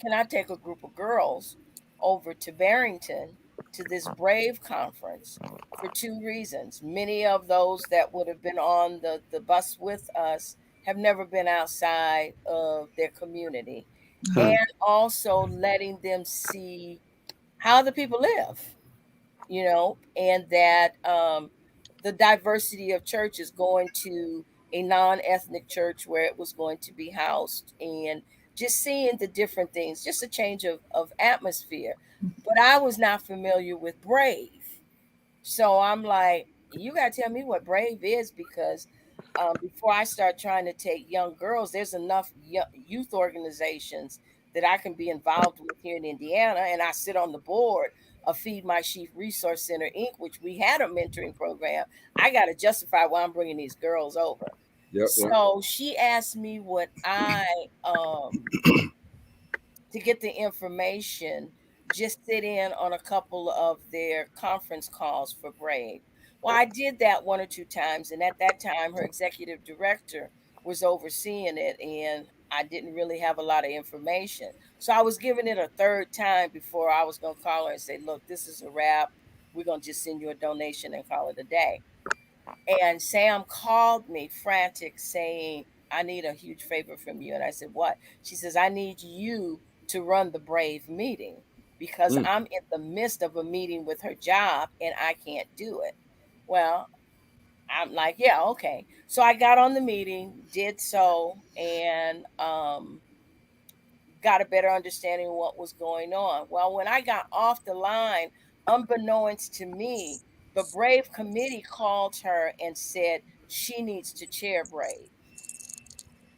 can I take a group of girls over to Barrington to this Brave conference for two reasons. Many of those that would have been on the bus with us have never been outside of their community. And also letting them see how the people live, and that the diversity of churches, going to a non-ethnic church where it was going to be housed, and just seeing the different things, just a change of atmosphere. But I was not familiar with Brave. So I'm like, you got to tell me what Brave is, because before I start trying to take young girls, there's enough youth organizations that I can be involved with here in Indiana. And I sit on the board of Feed My Sheep Resource Center, Inc., which we had a mentoring program. I got to justify why I'm bringing these girls over. Yep. So she asked me what to get the information, just sit in on a couple of their conference calls for Brave. Well, I did that one or two times, and at that time, her executive director was overseeing it, and I didn't really have a lot of information. So I was giving it a third time before I was going to call her and say, look, this is a wrap. We're going to just send you a donation and call it a day. And Sam called me frantic saying, I need a huge favor from you. And I said, what? She says, I need you to run the Brave meeting, because I'm in the midst of a meeting with her job and I can't do it. Well, I'm like, yeah, okay. So I got on the meeting, did so, and got a better understanding of what was going on. Well, when I got off the line, unbeknownst to me, the Brave committee called her and said she needs to chair Brave.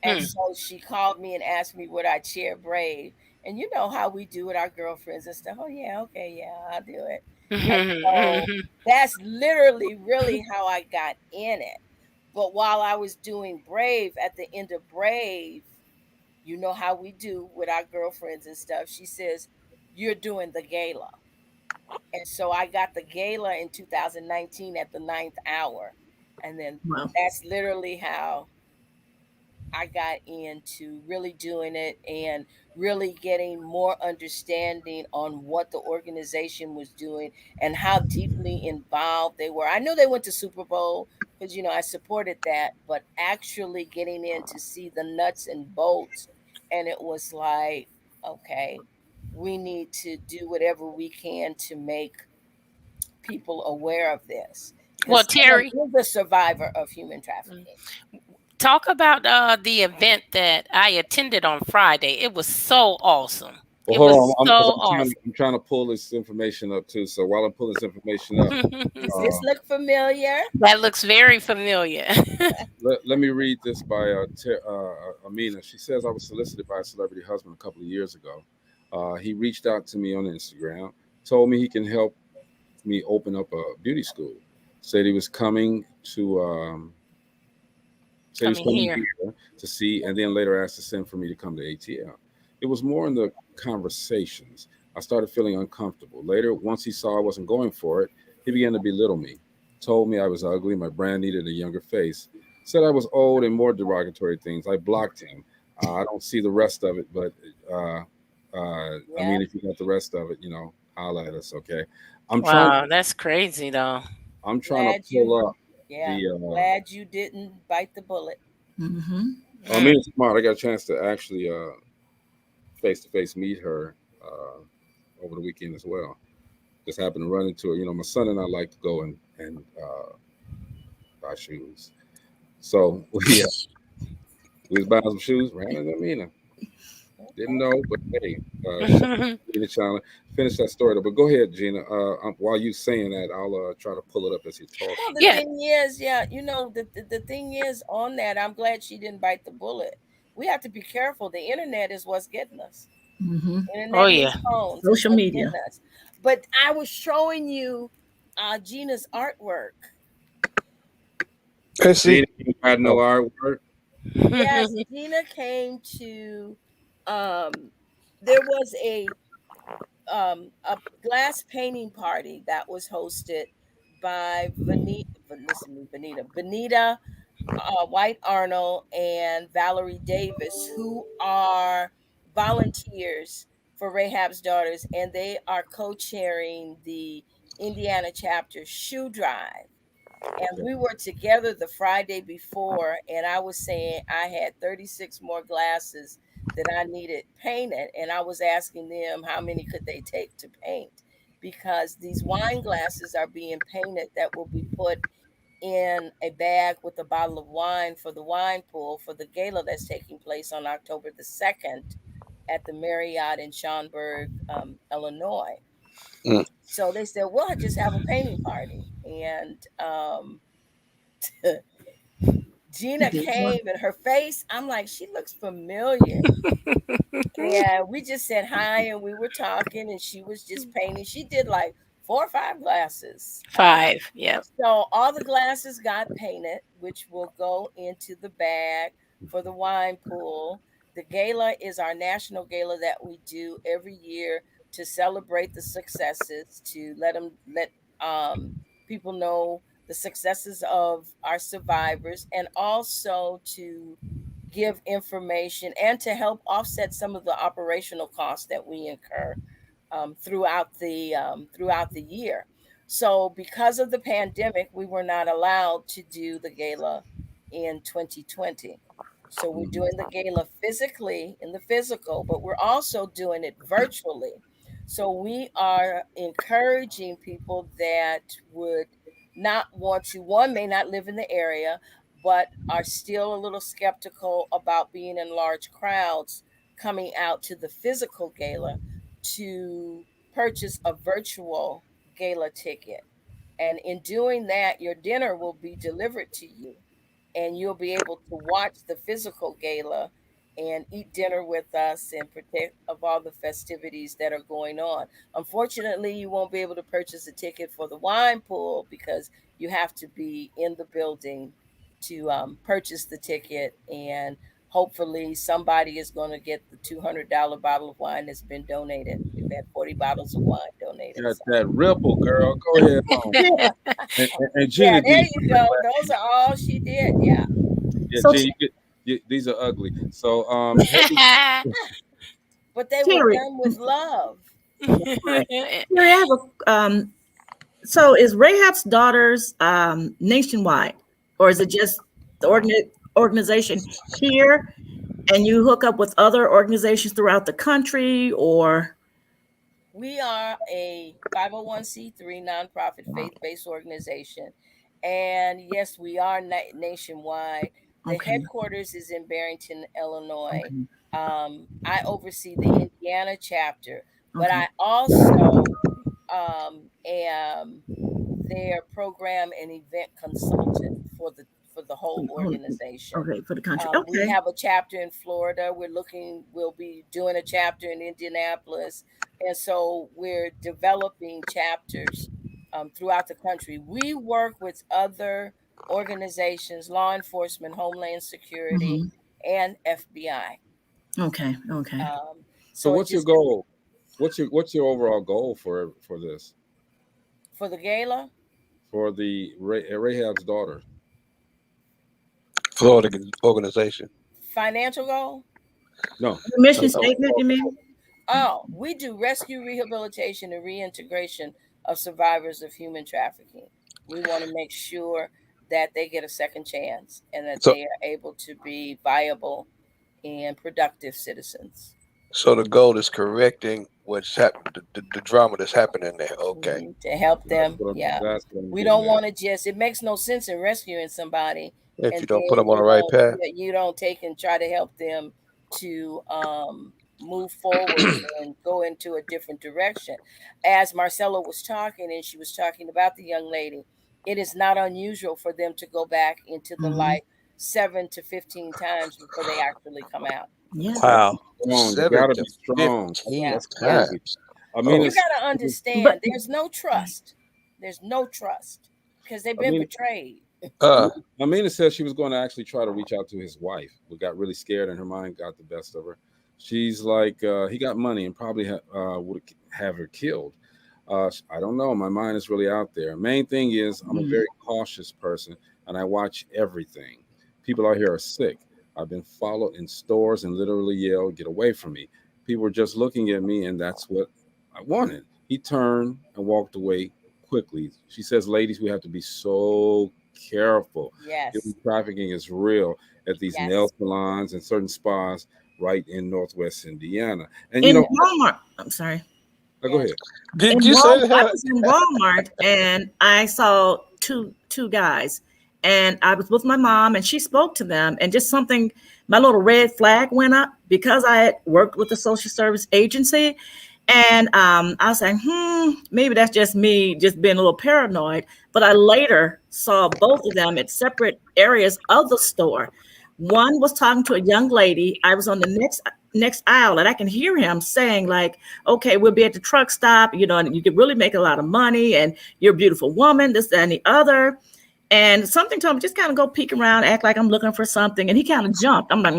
And so she called me and asked me would I chair Brave. And you know how we do with our girlfriends and stuff. Oh yeah, okay, yeah, I'll do it. And so that's literally really how I got in it. But while I was doing Brave, at the end of Brave, you know how we do with our girlfriends and stuff. She says, you're doing the gala. And so I got the gala in 2019 at the 9th hour. And then that's literally how I got into really doing it and really getting more understanding on what the organization was doing and how deeply involved they were. I knew they went to Super Bowl because, I supported that, but actually getting in to see the nuts and bolts. And it was like, okay, we need to do whatever we can to make people aware of this. Well, Because Terry, is a survivor of human trafficking. talk about the event that I attended on Friday. It was so awesome. Well, It hold was on. so I'm awesome. trying to pull this information up too. So while I'm pulling this information up, Does this look familiar? That looks very familiar. let me read this by Amina. She says, I was solicited by a celebrity husband a couple of years ago. He reached out to me on Instagram, told me he can help me open up a beauty school. Said he was coming to Coming here. here to see, and then later asked to send for me to come to ATL. It was more in the conversations. I started feeling uncomfortable. Later, once he saw I wasn't going for it, he began to belittle me. Told me I was ugly, my brand needed a younger face. Said I was old and more derogatory things. I blocked him. I don't see the rest of it, but I mean, if you got the rest of it, holla at us, okay? Wow, that's crazy though. I'm trying to pull up glad you didn't bite the bullet. I mean, it's smart. I got a chance to actually face to face meet her over the weekend as well. Just happened to run into her. My son and I like to go and buy shoes. So yeah, we was buying some shoes. Ran into Amina. Didn't know, but hey, Gina, finish that story though. But go ahead, Gina. While you saying that, I'll try to pull it up as he talks. Well, the thing is, the thing is on that. I'm glad she didn't bite the bullet. We have to be careful. The internet is what's getting us. Internet phones, social media. But I was showing you Gina's artwork. Gina had no artwork. Yes, Gina came to. There was a glass painting party that was hosted by Benita White Arnold and Valerie Davis, who are volunteers for Rahab's Daughters, and they are co-chairing the Indiana chapter shoe drive. And we were together the Friday before, and I was saying I had 36 more glasses that I needed painted, and I was asking them how many could they take to paint, because these wine glasses are being painted that will be put in a bag with a bottle of wine for the wine pool for the gala that's taking place on October the 2nd at the Marriott in Schaumburg, Illinois. Mm. So they said, well, just have a painting party. And Gina came and her face, I'm like, she looks familiar. Yeah, we just said hi and we were talking and she was just painting. She did like 4 or 5 glasses. 5. Yep. So all the glasses got painted, which will go into the bag for the wine pool. The gala is our national gala that we do every year to celebrate the successes, to let people know the successes of our survivors, and also to give information and to help offset some of the operational costs that we incur throughout the year. So because of the pandemic, we were not allowed to do the gala in 2020. So we're doing the gala physically in the physical, but we're also doing it virtually. So we are encouraging people that would not want to, one, may not live in the area, but are still a little skeptical about being in large crowds coming out to the physical gala, to purchase a virtual gala ticket. And in doing that, your dinner will be delivered to you, and you'll be able to watch the physical gala and eat dinner with us and partake of all the festivities that are going on. Unfortunately, you won't be able to purchase a ticket for the wine pool because you have to be in the building to purchase the ticket. And hopefully somebody is going to get the $200 bottle of wine that's been donated. We've had 40 bottles of wine donated. Got So. that ripple, girl. Go ahead on. And Gina, Yeah, there you go. Those are all she did. Yeah. Yeah, So, Gina, these are ugly. So But they were Terry, done with love. Terry, I have so is Rahab's Daughters nationwide, or is it just the organization here, and you hook up with other organizations throughout the country, or? We are a 501c3 nonprofit faith-based organization. And yes, we are nationwide. The Okay. headquarters is in Barrington, Illinois. Okay. I oversee the Indiana chapter, but Okay. I also am their program and event consultant for the whole organization. Okay, for the country. We Okay. have a chapter in Florida. We'll be doing a chapter in Indianapolis. And so we're developing chapters throughout the country. We work with other organizations, law enforcement, Homeland Security, and FBI. Okay. Okay. so So it what's your just, goal? What's your overall goal for this? for the gala, For the Rahab's Daughter? Florida organization. financial goal. No. Mission statement, you mean? Oh, we do rescue, rehabilitation, and reintegration of survivors of human trafficking. We want to make sure that they get a second chance and that So they are able to be viable and productive citizens. so the goal is correcting what's happened, the drama that's happening there. Okay. To help them. Yeah. That's what I'm We getting don't at. want to just, it makes no sense in rescuing somebody If and you don't put them on the then right path. you don't take and try to help them to move forward and go into a different direction. As Marcella was talking, and she was talking about the young lady, it is not unusual for them to go back into the light 7 to 15 times before they actually come out. Yeah. Wow. Strong. They 7 gotta to be strong. 15 That's Yeah. crazy. I mean, Oh. You it's, got to understand, But- there's no trust. There's no trust because they've I been mean- betrayed. Amina said she was going to actually try to reach out to his wife, but got really scared and her mind got the best of her. She's like, he got money and probably would have her killed. I don't know. My mind is really out there. Main thing is I'm a very cautious person and I watch everything. People out here are sick. I've been followed in stores and literally yelled, "Get away from me." People were just looking at me, and that's what I wanted. He turned and walked away quickly. She says, "Ladies, we have to be so careful. Yes. Human trafficking is real at these Yes. nail salons and certain spas right in Northwest Indiana." And In Walmart, I'm sorry. go ahead. Did you say that? I was in Walmart and I saw two guys, and I was with my mom, and she spoke to them, and just something, my little red flag went up because I had worked with the social service agency, and I was like, maybe that's just me, just being a little paranoid. But I later saw both of them at separate areas of the store. One was talking to a young lady. I was on the next aisle, and I can hear him saying, like, "Okay, we'll be at the truck stop, you know, and you could really make a lot of money, and you're a beautiful woman, this, that, and the other." And something told me, just kind of go peek around, act like I'm looking for something. And he kind of jumped. I'm like,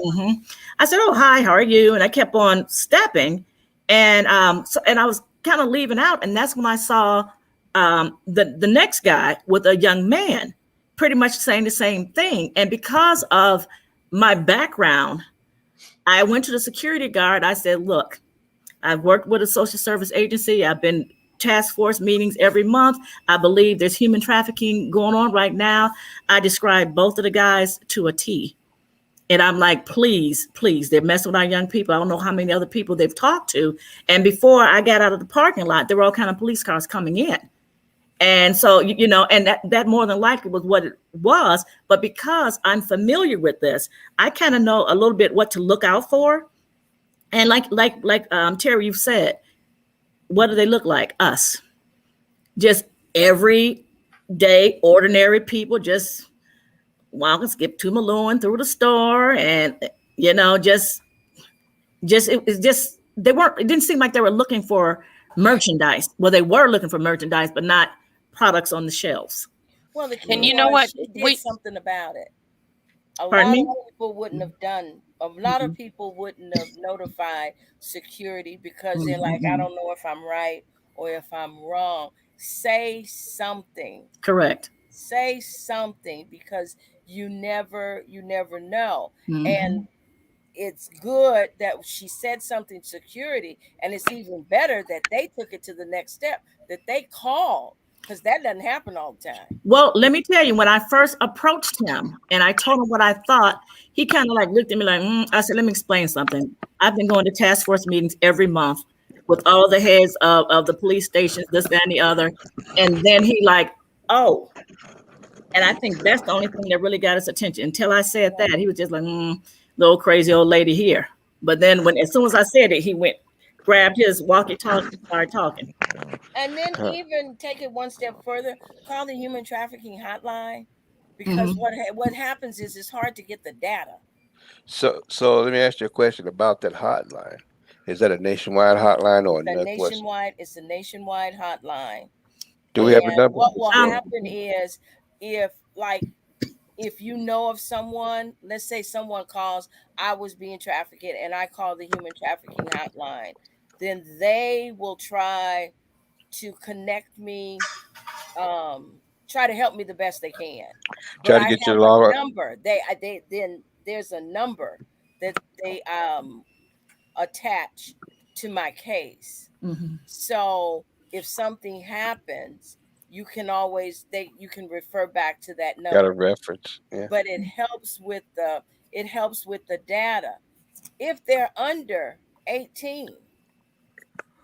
I said, "Oh, hi, how are you?" And I kept on stepping. And and I was kind of leaving out. And that's when I saw the next guy with a young man pretty much saying the same thing. And because of my background, I went to the security guard. I said, "Look, I've worked with a social service agency. I've been task force meetings every month. I believe there's human trafficking going on right now." I described both of the guys to a T. And I'm like, please, they're messing with our young people. I don't know how many other people they've talked to. And before I got out of the parking lot, there were all kind of police cars coming in. And so, you know, and that more than likely was what it was. But because I'm familiar with this, I kind of know a little bit what to look out for. And like Terry, you've said, what do they look like? Us. Just everyday, ordinary people, just walking, skip to Malone through the store. And, you know, it didn't seem like they were looking for merchandise. Well, they were looking for merchandise, but not products on the shelves. Well, and you know what? She did something about it. A lot Pardon me? of people wouldn't have done. A lot of people wouldn't have notified security because they're like, "I don't know if I'm right or if I'm wrong." Say something. Correct. Say something, because you never know. And it's good that she said something to security, and it's even better that they took it to the next step, that they called, because that doesn't happen all the time. Well, let me tell you, when I first approached him and I told him what I thought, he kind of like looked at me like, I said, "Let me explain something. I've been going to task force meetings every month with all the heads of the police stations, this, that, and the other." And then he like, "Oh." And I think that's the only thing that really got his attention. Until I said that, he was just like, little crazy old lady here. But then as soon as I said it, he went, grabbed his walkie-talkie and started talking. And then even take it one step further, call the human trafficking hotline, because what happens is it's hard to get the data. So let me ask you a question about that hotline. Is that a nationwide hotline or nationwide? It's a nationwide hotline. Do we have a number? What will happen is, if you know of someone, let's say someone calls, "I was being trafficked," and I call the human trafficking hotline, then they will try to connect me, try to help me the best they can. Try to get you a number. Then there's a number that they attach to my case. So if something happens, you can refer back to that number. Got a reference, yeah. But it helps with the data. If they're under 18,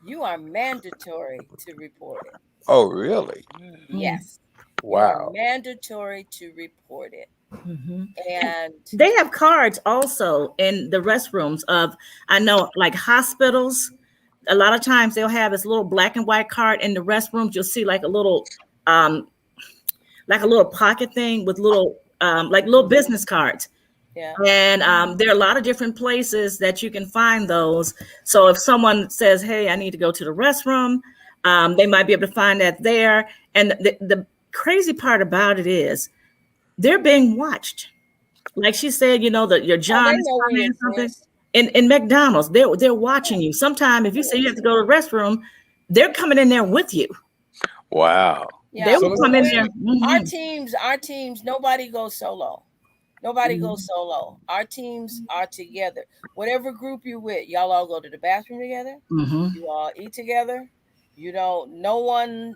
you are mandatory to report it. Oh, really? Yes. Wow. Mandatory to report it. And they have cards also in the restrooms of, I know, like hospitals. A lot of times they'll have this little black and white card in the restrooms. You'll see like a little pocket thing with little business cards. Yeah. And there are a lot of different places that you can find those. So if someone says, "Hey, I need to go to the restroom," they might be able to find that there. And the crazy part about it is they're being watched. Like she said, you know, that your John something in McDonald's, they're watching you. Sometimes if you say you have to go to the restroom, they're coming in there with you. Wow. Yeah. They will come in there. Our teams, nobody goes solo. Nobody goes solo. Our teams are together. Whatever group you're with, y'all all go to the bathroom together. You all eat together. You don't. No one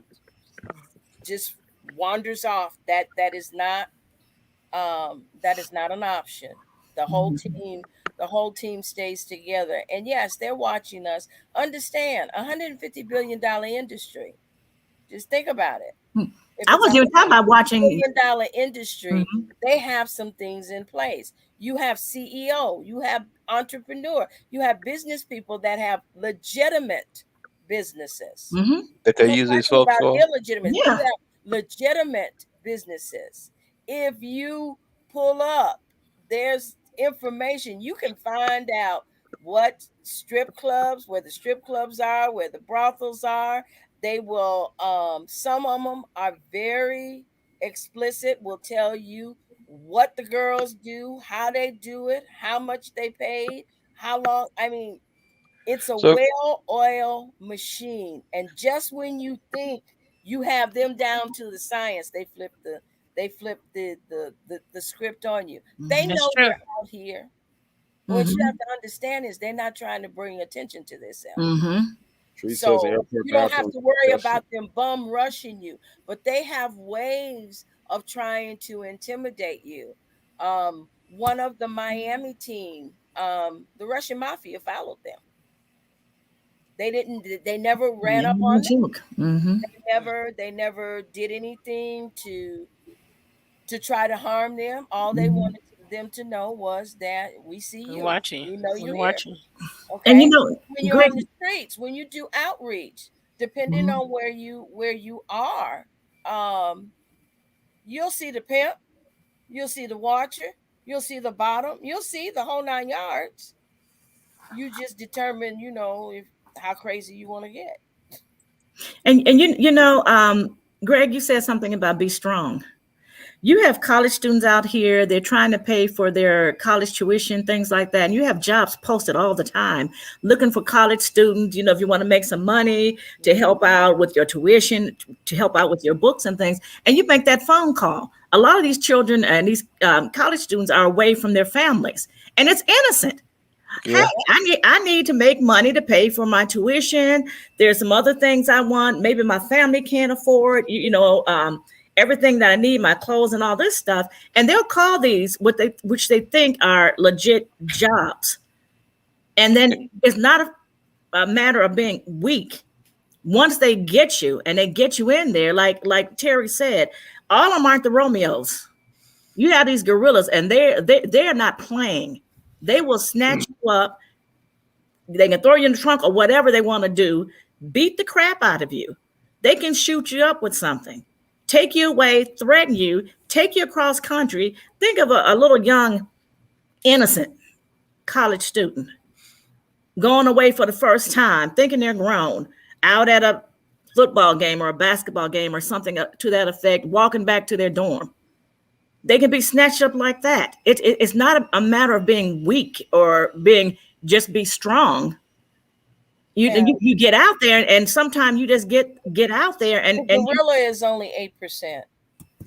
just wanders off. That is not an option. The whole team stays together. And yes, they're watching us. Understand, $150 billion industry. Just think about it. If I was even talking about watching $150 billion industry, they have some things in place. You have CEO, you have entrepreneur, you have business people that have legitimate businesses. That they use these folks for? Illegitimate. You have legitimate businesses. If you pull up, there's information. You can find out what strip clubs, where the strip clubs are, where the brothels are. They will, some of them are very explicit, will tell you what the girls do, how they do it, how much they paid, how long. I mean, it's a well-oiled machine. And just when you think you have them down to the science, they flip the script on you. They know they're out here. What you have to understand is they're not trying to bring attention to themselves. So you don't have to worry about them bum rushing you, but they have ways of trying to intimidate you. One of the Miami team, the Russian mafia followed them. They never ran up on them. They never did anything to try to harm them. All they wanted them to know was that we see you. We know you're watching. Okay. And when you're on the streets, when you do outreach, depending on where you are, you'll see the pimp, you'll see the watcher, you'll see the bottom, you'll see the whole 9 yards. You just determine, how crazy you want to get. And Greg, you said something about be strong. You have college students out here, they're trying to pay for their college tuition, things like that. And you have jobs posted all the time looking for college students, if you want to make some money to help out with your tuition, to help out with your books and things. And you make that phone call. A lot of these children and these college students are away from their families, and it's innocent. Yeah. Hey, I need to make money to pay for my tuition. There's some other things I want. Maybe my family can't afford, everything that I need, my clothes and all this stuff. And they'll call these which they think are legit jobs. And then it's not a matter of being weak. Once they get you and they get you in there, like Terry said, all of them aren't the Romeos. You have these gorillas, and they're not playing. They will snatch you up. They can throw you in the trunk or whatever they want to do, beat the crap out of you. They can shoot you up with something, take you away, threaten you, take you across country. Think of a little young, innocent college student going away for the first time, thinking they're grown, out at a football game or a basketball game or something to that effect, walking back to their dorm. They can be snatched up like that. It's not a matter of being weak or just be strong. You get out there, and sometimes you just get out there and gorilla is only 8%.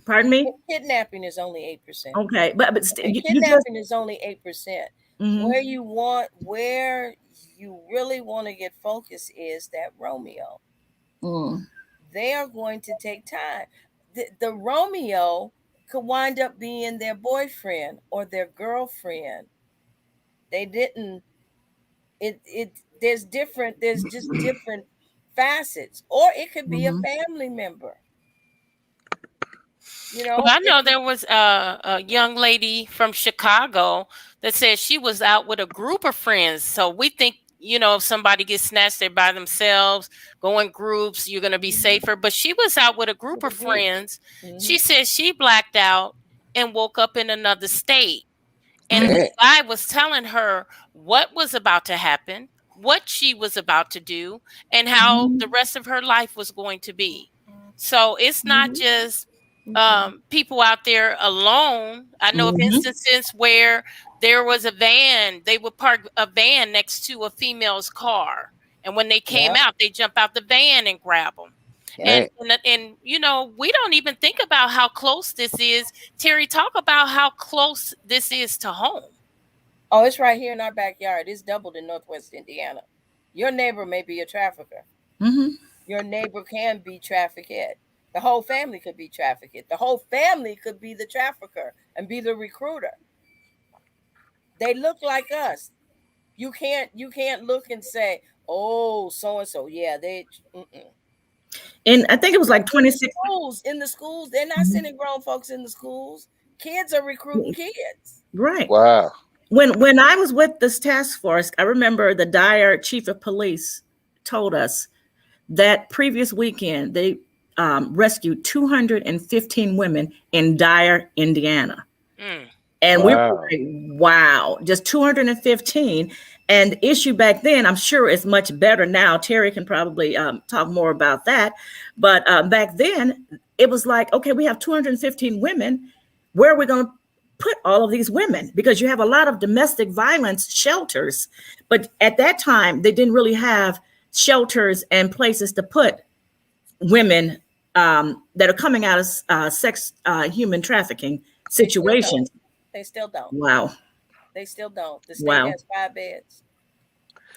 Pardon me? Kidnapping is only 8%. Okay, but kidnapping is only 8%. Where you really want to get focused is that Romeo. They are going to take time. The Romeo could wind up being their boyfriend or their girlfriend. They didn't. There's just different facets, or it could be a family member. Well, I know there was a young lady from Chicago that said she was out with a group of friends. So we think, if somebody gets snatched there by themselves, go in groups, you're going to be safer. But she was out with a group of friends. She said she blacked out and woke up in another state. And the guy was telling her what was about to happen, what she was about to do, and how the rest of her life was going to be. So it's not just people out there alone. I know of instances where there was a van, they would park a van next to a female's car. And when they came out, they jump out the van and grab them. And you know, we don't even think about how close this is. Terry, talk about how close this is to home. Oh, it's right here in our backyard. It's doubled in Northwest Indiana. Your neighbor may be a trafficker. Your neighbor can be trafficked. The whole family could be trafficked. The whole family could be the trafficker and be the recruiter. They look like us. You can't look and say, oh, so and so. Yeah, they. And I think it was like 26 in the schools. They're not sending grown folks in the schools. Kids are recruiting kids. Right. Wow. When I was with this task force, I remember the Dyer chief of police told us that previous weekend they rescued 215 women in Dyer, Indiana. And we were like, wow, just 215. And the issue back then, I'm sure it's much better now. Terry can probably talk more about that. But back then, it was like, okay, we have 215 women. Where are we going to put all of these women? Because you have a lot of domestic violence shelters. But at that time, they didn't really have shelters and places to put women that are coming out of human trafficking situations. They still don't. Wow. They still don't. The state has 5 beds.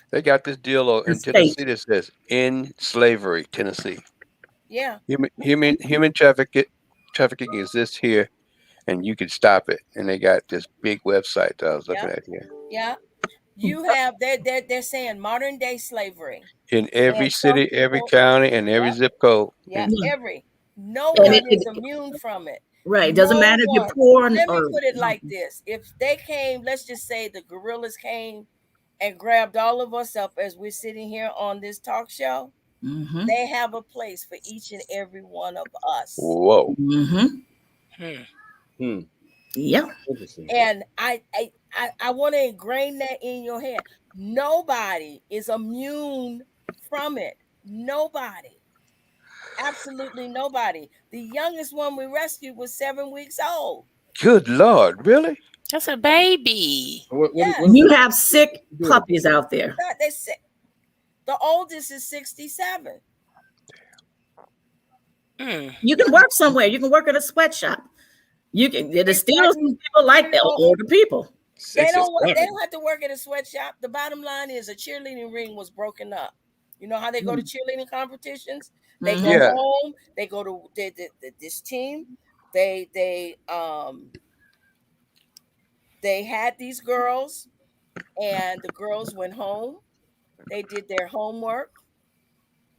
They got this deal in Tennessee that says "in slavery, Tennessee." Yeah. Human trafficking exists here, and you can stop it. And they got this big website that I was looking at here. Yeah. You have they're saying modern day slavery in every city, every county, and every zip code. Yeah, no one is immune from it. Right. Doesn't matter if you're poor. Let me put it like this. If they came, let's just say the guerrillas came and grabbed all of us up as we're sitting here on this talk show, they have a place for each and every one of us. Whoa. Yeah. And I want to ingrain that in your head. Nobody is immune from it. Nobody. Absolutely nobody. The youngest one we rescued was 7 weeks old. Good Lord, really? That's a baby. You have sick puppies out there. They're sick. The oldest is 67. You can work somewhere. You can work at a sweatshop. You can. There's still some people like that, older people. They don't have to work at a sweatshop. The bottom line is a cheerleading ring was broken up. You know how they go to cheerleading competitions? They go home. They go to this team. They had these girls, and the girls went home. They did their homework.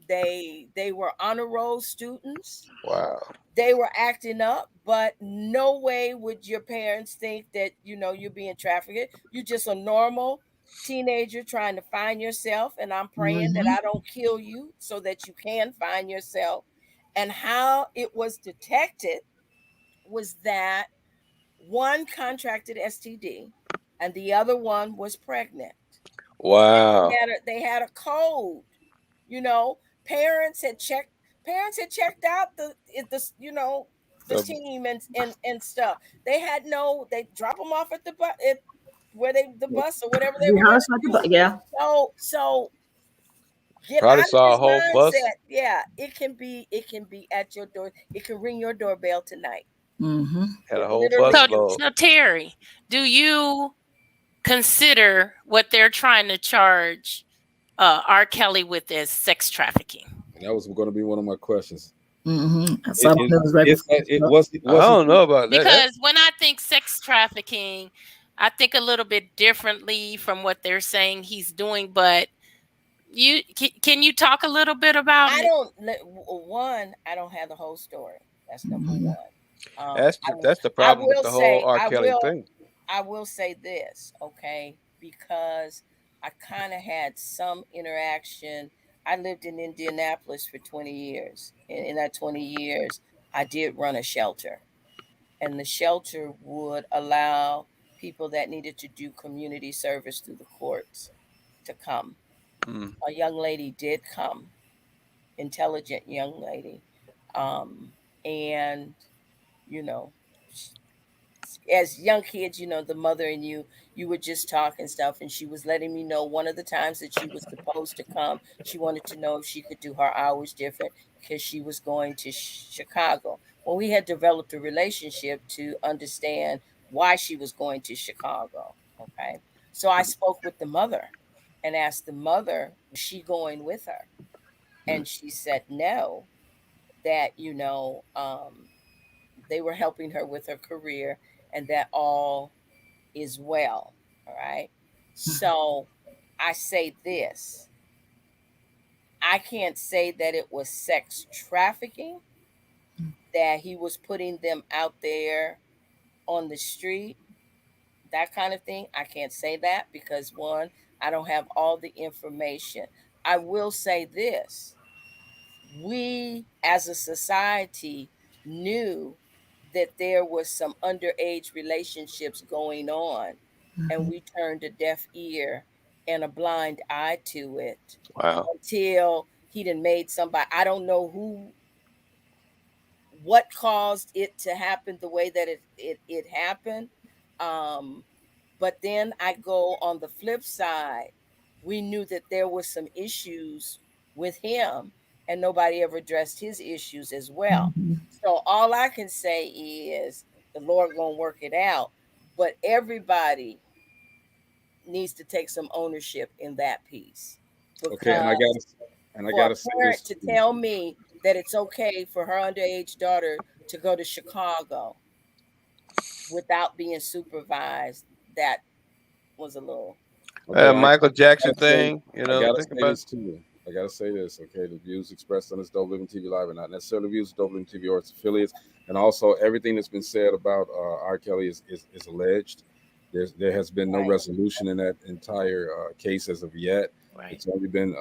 They were honor roll students. Wow. They were acting up, but no way would your parents think that, you're being trafficked. You're just a normal teenager trying to find yourself. And I'm praying that I don't kill you so that you can find yourself. And how it was detected was that one contracted STD and the other one was pregnant. Wow. They had a code, Parents had checked out the team and stuff. They drop them off at the bus or whatever they were. Yeah. So get probably out of saw this a whole mindset. bus. Yeah, it can be at your door. It can ring your doorbell tonight. Had a whole bus load. So Terry, do you consider what they're trying to charge R. Kelly with as sex trafficking? And that was going to be one of my questions. I saw it was. I don't know about that. Because when I think sex trafficking, I think a little bit differently from what they're saying he's doing. But can you talk a little bit about it? I don't have the whole story. That's number one. That's the problem with the whole R. Kelly thing. I will say this, okay, because I kind of had some interaction. I lived in Indianapolis for 20 years. And in that 20 years, I did run a shelter. And the shelter would allow people that needed to do community service through the courts to come. A young lady did come, intelligent young lady. And, as young kids, the mother and you would just talk and stuff. And she was letting me know one of the times that she was supposed to come, she wanted to know if she could do her hours different because she was going to Chicago. Well, we had developed a relationship to understand why she was going to Chicago. Okay. So I spoke with the mother and asked the mother, was she going with her? And she said no, that, they were helping her with her career and that all is well. All right. So I say this, I can't say that it was sex trafficking, that he was putting them out there on the street, that kind of thing. I can't say that because, one, I don't have all the information. I will say this, we as a society knew that there was some underage relationships going on, and we turned a deaf ear and a blind eye to it Wow. until he done made somebody, I don't know what caused it to happen the way that it happened. um but then I go on the flip side, we knew that there was some issues with him and nobody ever addressed his issues as well. So all I can say is the Lord gonna work it out, but everybody needs to take some ownership in that piece, Okay, and because I for gotta a say parent this to too. tell me that it's okay for her underage daughter to go to Chicago without being supervised, that was a little. Okay, Michael Jackson gotta say, thing, I gotta think say about this too. I gotta say this. Okay, the views expressed on this Dope Living TV Live are not necessarily views of Dope Living TV or its affiliates, and also everything that's been said about R. Kelly is alleged. There has been no Right. resolution in that entire case as of yet. Right. It's only been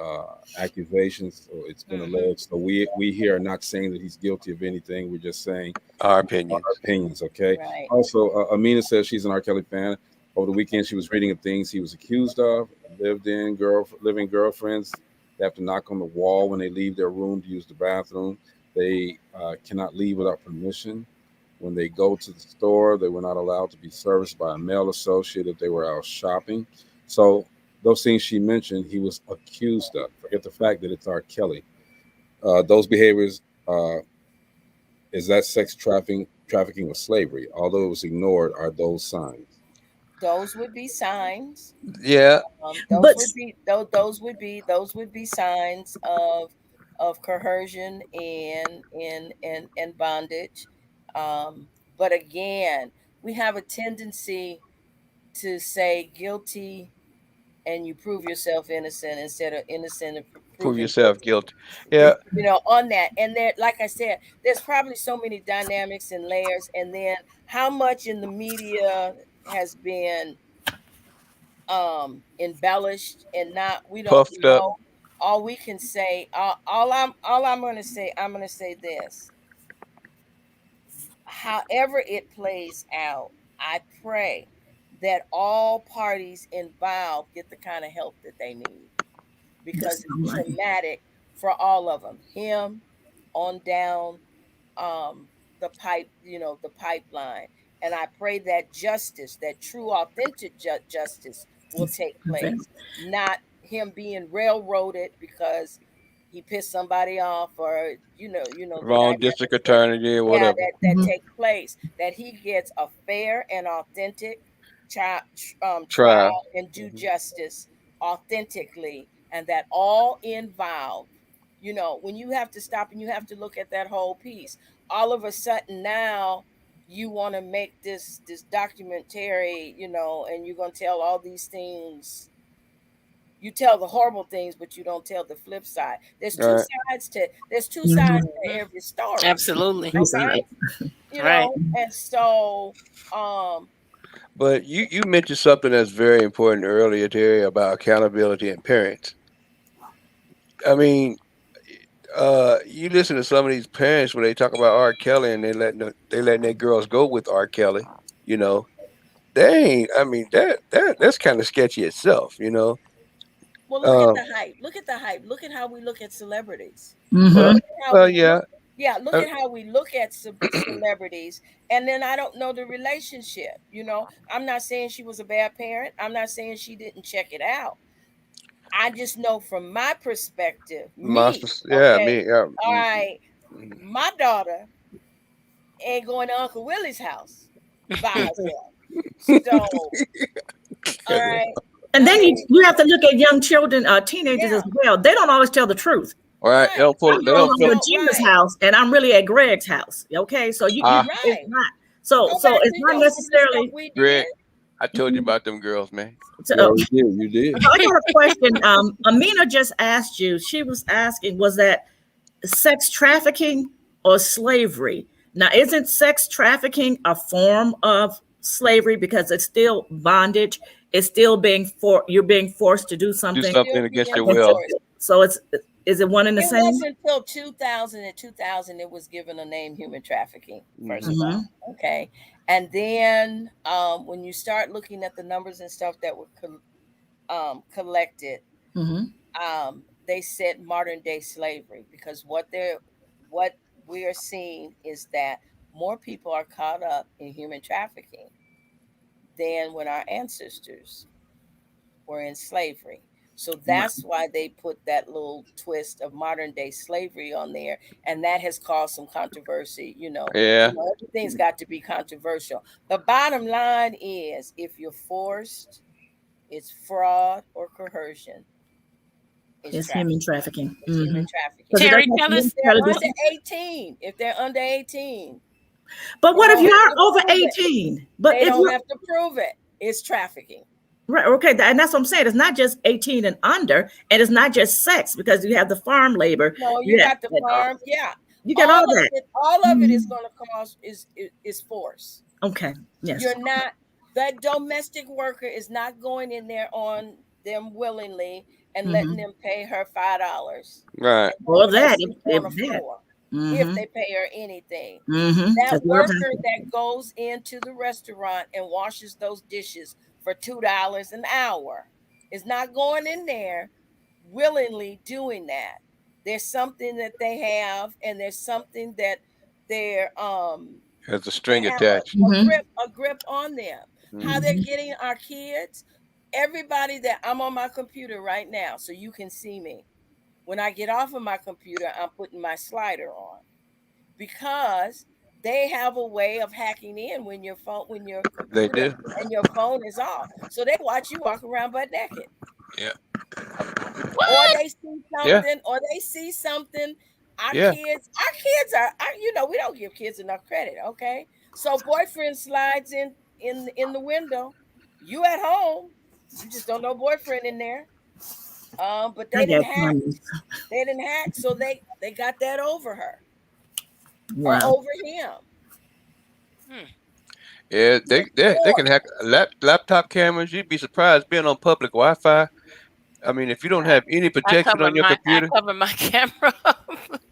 accusations, so it's been Mhm. alleged. So we here are not saying that he's guilty of anything. We're just saying our our opinions. opinions. Okay. Right. Also, Amina says she's an R. Kelly fan. Over the weekend, she was reading of things he was accused of, living girlfriends. They have to knock on the wall when they leave their room to use the bathroom. They cannot leave without permission. When they go to the store, they were not allowed to be serviced by a male associate if they were out shopping. So those things she mentioned, he was accused of. Forget the fact that it's R. Kelly. Those behaviors, is that sex trafficking or slavery? Although it was ignored, are those signs? Those would be signs. Yeah. Those But would be those would be signs of coercion and bondage. But again, we have a tendency to say guilty and you prove yourself innocent instead of innocent and Prove proven yourself guilty. guilty. Yeah. On that. And there, like I said, there's probably so many dynamics and layers. And then how much in the media has been embellished and not, we don't Puffed up. know. All we can say, all I'm gonna say, I'm gonna say this. However it plays out, I pray that all parties involved get the kind of help that they need, that's because what I'm it's like. traumatic for all of them. Him on down, um, the pipeline. And I pray that justice, that true, authentic justice, will take Okay. place, not him being railroaded because he pissed somebody off, or the Wrong district dynamics that, attorney or yeah, whatever. that Mhm. take place, that he gets a fair and authentic Trial. trial and do justice authentically, and that all involved, when you have to stop and you have to look at that whole piece, all of a sudden now you want to make this documentary, and you're going to tell all these things. You tell the horrible things, but you don't tell the flip side. There's All two right. sides to there's two sides Mhm. to Mhm. every story. Absolutely. That's Okay. right. Right. And so um But you mentioned something that's very important earlier, Terry, about accountability and parents. I mean, you listen to some of these parents when they talk about R. Kelly and they letting their girls go with R. Kelly. You know, they ain't. I mean, that's kind of sketchy itself. well, look at Uh, the hype. Look at the hype. Look at how we look at celebrities. well, Mm-hmm. How well, we yeah, look. Yeah, look at how we look at celebrities, and then I don't know the relationship. You know, I'm not saying she was a bad parent. I'm not saying she didn't check it out. I just know from my perspective, me, okay, all right, my daughter ain't going to Uncle Willie's house by herself. So, all right. And then you have to look at young children, teenagers as well. They don't always tell the truth. All right. They don't pull. I'm going to Gina's house, and I'm really at Greg's house. Okay, so it's not. So it's not necessarily. Greg, I told you about them girls, man. So, you did. So I got a question. Amina just asked you. She was asking, was that sex trafficking or slavery? Now, isn't sex trafficking a form of slavery because it's still bondage? It's still you're being forced to do something. Do something against your will. So is it one and the same? It wasn't until 2000 and 2000 it was given a name, human trafficking, first of all. Okay. And then when you start looking at the numbers and stuff that were collected, they said modern day slavery, because what we are seeing is that more people are caught up in human trafficking than when our ancestors were in slavery. So that's why they put that little twist of modern day slavery on there. And that has caused some controversy. Everything's got to be controversial. The bottom line is, if you're forced, it's fraud or coercion. It's human trafficking. It's human trafficking. Terry, tell us. If they're under 18. But what if you're over 18? But they don't have to prove it. It's trafficking. Right. Okay. And that's what I'm saying. It's not just 18 and under, and it's not just sex, because you have the farm labor. No, you got the farm. Yeah. You got all that. All of it is going to cause is force. Okay. Yes. You're not, that domestic worker is not going in there on them willingly and letting them pay her $5. Right. Well, that if they pay her anything. That worker that goes into the restaurant and washes those dishes for $2 an hour is not going in there willingly doing that. There's something that they have, and there's something that they're has a string attached, a grip on them. How they're getting our kids. Everybody that I'm on my computer right now, so you can see me. When I get off of my computer, I'm putting my slider on, because they have a way of hacking in when your computer and your phone is off. So they watch you walk around butt naked. Yeah. Or they see something, Our kids are, we don't give kids enough credit. Okay. So boyfriend slides in the window. You at home, you just don't know boyfriend in there. But they didn't hack. They didn't hack, so they got that over her. Or over him. Yeah, they can hack laptop cameras. You'd be surprised being on public Wi-Fi. I mean, if you don't have any protection on your computer, I cover my camera.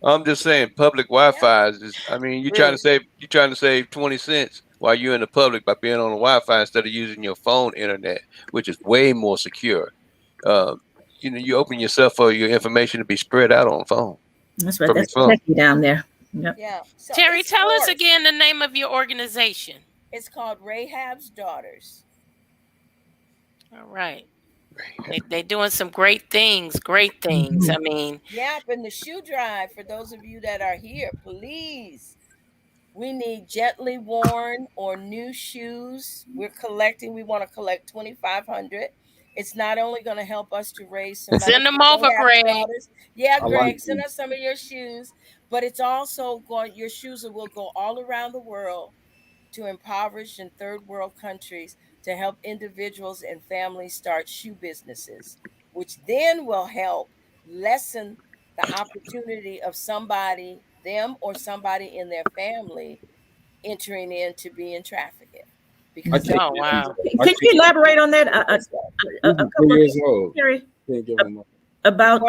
I'm just saying, public Wi-Fi is. I mean, you're trying to save 20 cents while you're in the public by being on the Wi-Fi instead of using your phone internet, which is way more secure. You open yourself for your information to be spread out on phone. That's right. That's tricky down there. Yep. Yeah. So Terry, tell us again the name of your organization. It's called Rahab's Daughters. All right. They're doing some great things. I mean. Yeah, and the shoe drive, for those of you that are here, please. We need gently worn or new shoes. We want to collect 2,500. It's not only going to help us to raise some money. Send them over, Greg. Yeah, Greg, send us some of your shoes. But it's also your shoes will go all around the world to impoverished and third world countries to help individuals and families start shoe businesses, which then will help lessen the opportunity of them or somebody in their family entering into being trafficked. Because wow. Can you elaborate on that? A couple years old. About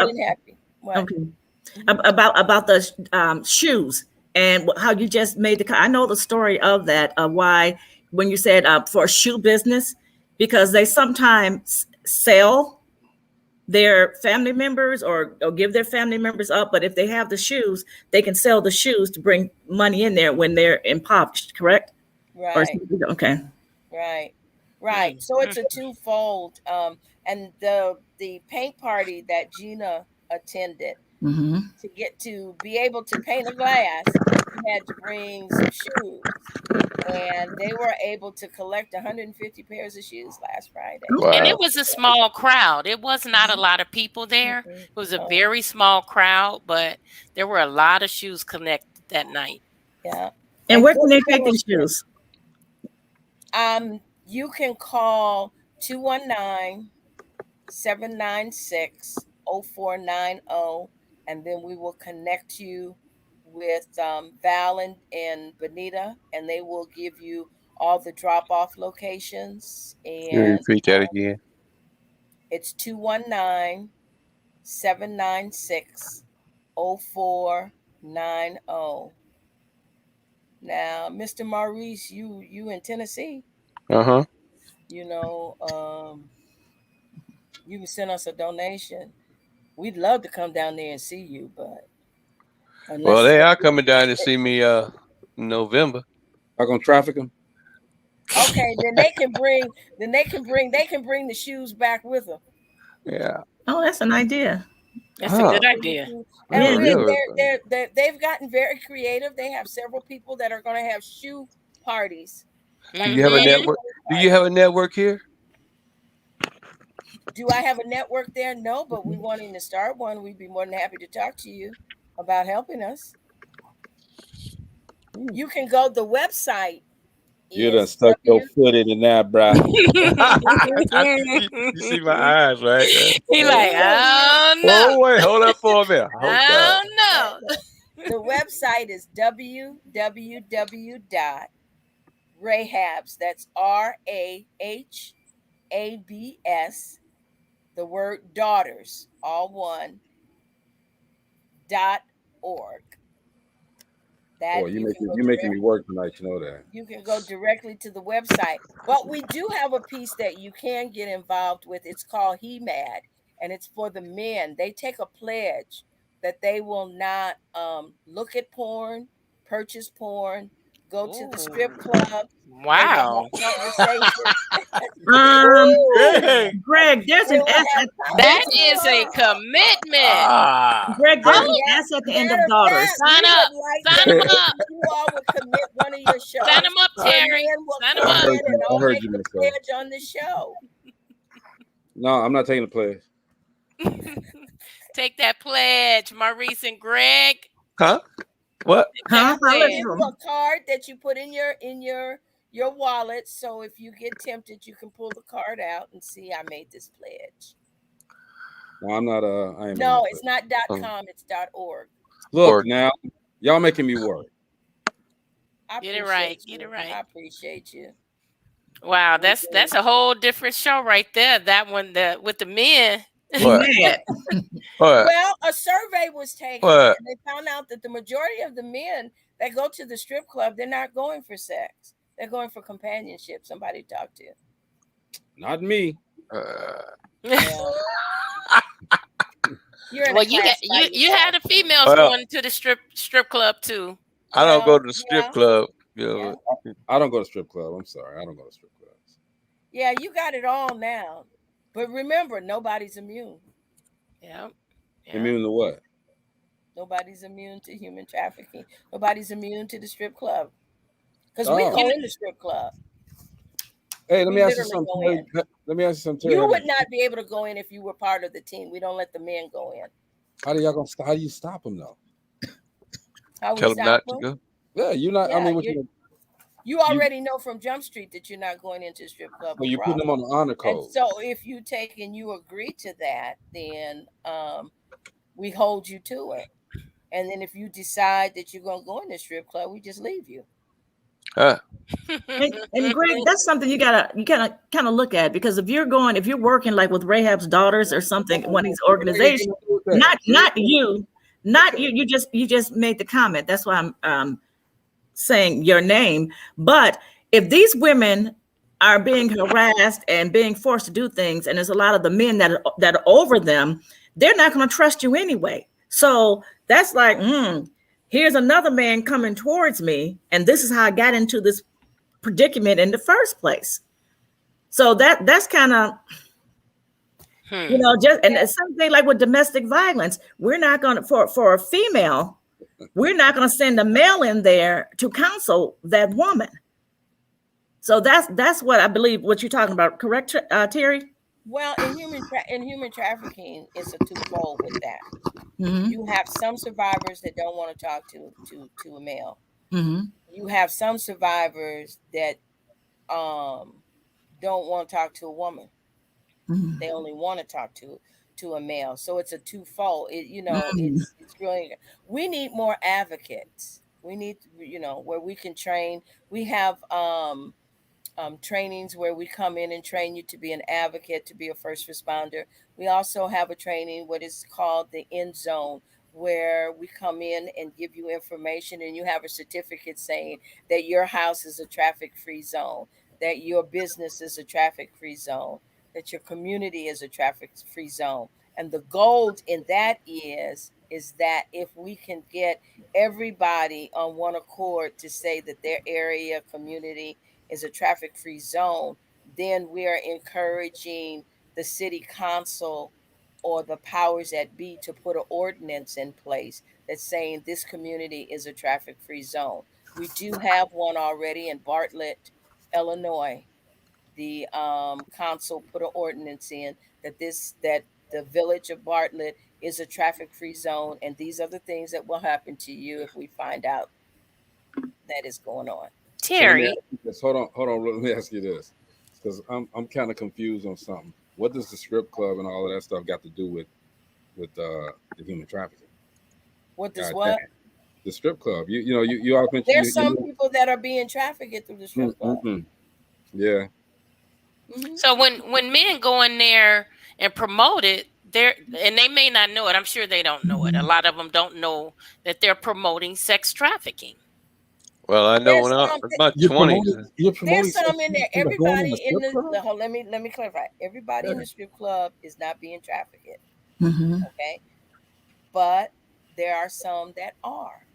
about the shoes and how you just made I know the story of that. Why when you said for a shoe business, because they sometimes sell their family members or give their family members up. But if they have the shoes, they can sell the shoes to bring money in there when they're impoverished, correct? Right. Okay. Right. So it's a twofold. And the paint party that Gina attended, to be able to paint a glass, you had to bring some shoes. And they were able to collect 150 pairs of shoes last Friday. Wow. And it was a small crowd. It was not a lot of people there. It was a very small crowd, but there were a lot of shoes collected that night. Yeah. And where can they take these shoes? You can call 219-796-0490, and then we will connect you with Val and Benita, and they will give you all the drop-off locations. And repeat that again. It's 219-796-0490. Now, Mr. Maurice, you in Tennessee. You know, you can send us a donation. We'd love to come down there and see you, but well, they are coming down to see me in November. I'm gonna traffic them. Okay, then they can bring the shoes back with them. Yeah. Oh, that's an idea. That's a good idea. And they've gotten very creative. They have several people that are going to have shoe parties. Do you have a network? Do you have a network here? Do I have a network there? No, but we wanting to start one. We'd be more than happy to talk to you about helping us. You can go. The website. You done stuck your foot in that, bro. You see my eyes, right? He like, oh no. Oh wait, hold up for a minute. Oh no. The website is www.rahabs. That's RAHABS. The word daughters, all one. .org. Boy, you're making me work tonight. You know that. You can go directly to the website. But we do have a piece that you can get involved with. It's called He Mad, and it's for the men. They take a pledge that they will not look at porn, purchase porn, go to the strip club. Wow. Greg, there's an S. That is a commitment. Greg, there's an S at the end of daughters. Sign up. Sign them up. You all would commit one of your shows. Sign them up, Terry. Sign them up. I heard you, pledge on the show. No, I'm not taking the pledge. Take that pledge, Maurice and Greg. Huh? What? Huh? A card that you put in your wallet. So if you get tempted, you can pull the card out and see I made this pledge. No, I'm not. No, it's not .com. It's .org. Look now, y'all making me work. Get it right. Get it right. I appreciate you. Wow, that's a whole different show right there. That one, with the men. What? Well, a survey was taken, and they found out that the majority of the men that go to the strip club, they're not going for sex. They're going for companionship, somebody to talk to. Not me. Well, you had the females going to the strip club too. I don't go to the strip club. I don't go to strip club. I'm sorry, I don't go to strip clubs. Yeah, you got it all now. But remember, nobody's immune. Yeah. Immune to what? Nobody's immune to human trafficking. Nobody's immune to the strip club. Because we go in the strip club. Hey, let me ask you something. You would not be able to go in if you were part of the team. We don't let the men go in. How do you stop them though? How Tell them not to go. Yeah, you're not. Yeah, I mean, you already know from Jump Street that you're not going into a strip club. Well, you put them on the honor code. And so if you take and you agree to that, then we hold you to it. And then if you decide that you're going to go in the strip club, we just leave you. And Greg, that's something you gotta kind of look at, because if you're working like with Rahab's Daughters or something, one of these organizations, not you, you just made the comment. That's why I'm saying your name. But if these women are being harassed and being forced to do things, and there's a lot of the men that are over them, they're not going to trust you anyway. So that's like, here's another man coming towards me, and this is how I got into this predicament in the first place. So that's kind of, just, and it's something like with domestic violence, we're not going to, for a female, we're not going to send a male in there to counsel that woman. So that's what I believe what you're talking about, correct, Terry? Well, in human trafficking, it's a twofold with that. You have some survivors that don't want to talk to a male. You have some survivors that don't want to talk to a woman. They only want to talk to a male. So it's a twofold. It's really, we need more advocates. We need, where we can train. We have trainings where we come in and train you to be an advocate, to be a first responder. We also have a training, what is called the End Zone, where we come in and give you information, and you have a certificate saying that your house is a traffic-free zone, that your business is a traffic-free zone, that your community is a traffic-free zone. And the goal in that is that if we can get everybody on one accord to say that their area, community is a traffic-free zone, then we are encouraging the city council or the powers that be to put an ordinance in place that's saying this community is a traffic-free zone. We do have one already in Bartlett, Illinois. The council put an ordinance in that the village of Bartlett is a traffic-free zone, and these are the things that will happen to you if we find out that is going on. Terry, so hold on. Let me ask you this, because I'm kind of confused on something. What does the strip club and all of that stuff got to do with the human trafficking? What does what? The strip club. You all mentioned there's some people that are being trafficked through the strip club. Yeah. So when men go in there and promote it, and they may not know it. I'm sure they don't know it. A lot of them don't know that they're promoting sex trafficking. Well, I know when I was about 20. There's some in there. Everybody in the let me clarify. Everybody in the strip club is not being trafficked. Okay, but there are some that are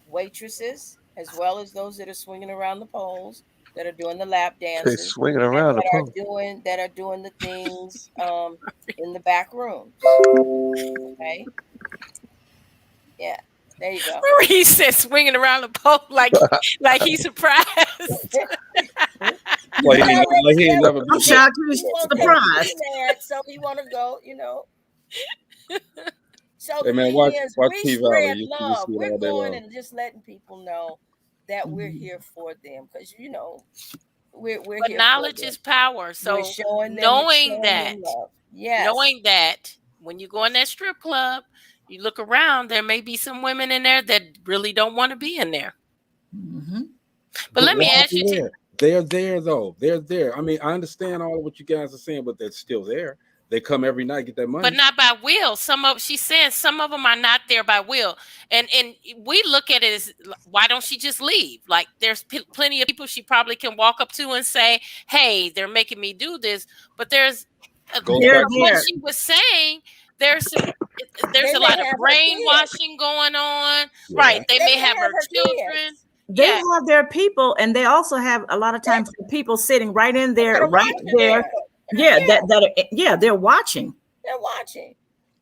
waitresses, as well as those that are swinging around the poles, that are doing the lap dances, swinging around that are doing the things in the back rooms. Okay, yeah. There you go. He said swinging around the pole like he's surprised. I'm shocked he's surprised. So you want to go, So hey man, watch we P-Valley. spread love. We're going and just letting people know that we're here for them, because we're but here. Knowledge is power. So knowing that when you go in that strip club, you look around, there may be some women in there that really don't want to be in there. But let me ask you, they're there though. They're there. I mean, I understand all of what you guys are saying, but they're still there. They come every night, get that money, but not by will. She's saying some of them are not there by will, and we look at it as, why don't she just leave? Like, there's plenty of people she probably can walk up to and say, hey, they're making me do this. But there's what she was saying, there's a lot of brainwashing going on. Right, they may have her children. They have their people, and they also have a lot of times the people sitting right in there, right there. They're watching. They're watching.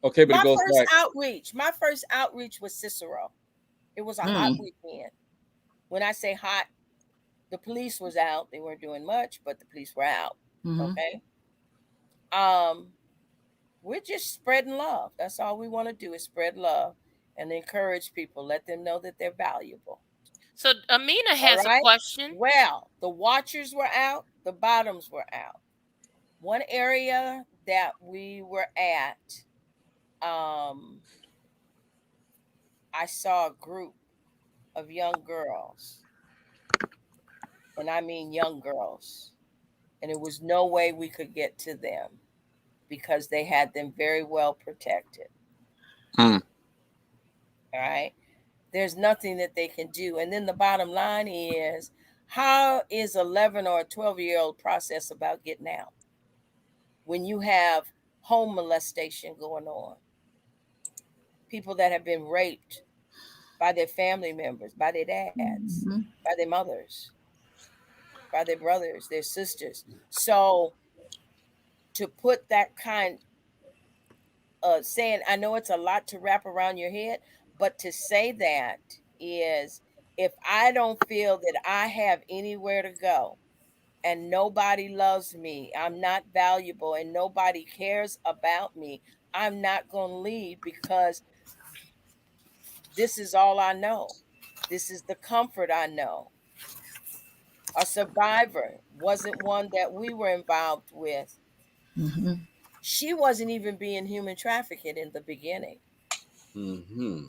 Okay, but my first outreach was Cicero. It was a hot weekend. When I say hot, the police was out. They weren't doing much, but the police were out. Okay. We're just spreading love. That's all we want to do, is spread love and encourage people. Let them know that they're valuable. So Amina has a question. Well, the watchers were out. The bottoms were out. One area that we were at, I saw a group of young girls, and I mean young girls, and it was no way we could get to them because they had them very well protected. All right. There's nothing that they can do. And then the bottom line is, How is 11 or a 12-year-old process about getting out when you have home molestation going on? People that have been raped by their family members, by their dads, by their mothers, by their brothers, their sisters. So to put that kind of saying, I know it's a lot to wrap around your head, but to say that is, if I don't feel that I have anywhere to go and nobody loves me, I'm not valuable, and nobody cares about me, I'm not going to leave, because this is all I know. This is the comfort I know. A survivor wasn't one that we were involved with. She wasn't even being human trafficked in the beginning.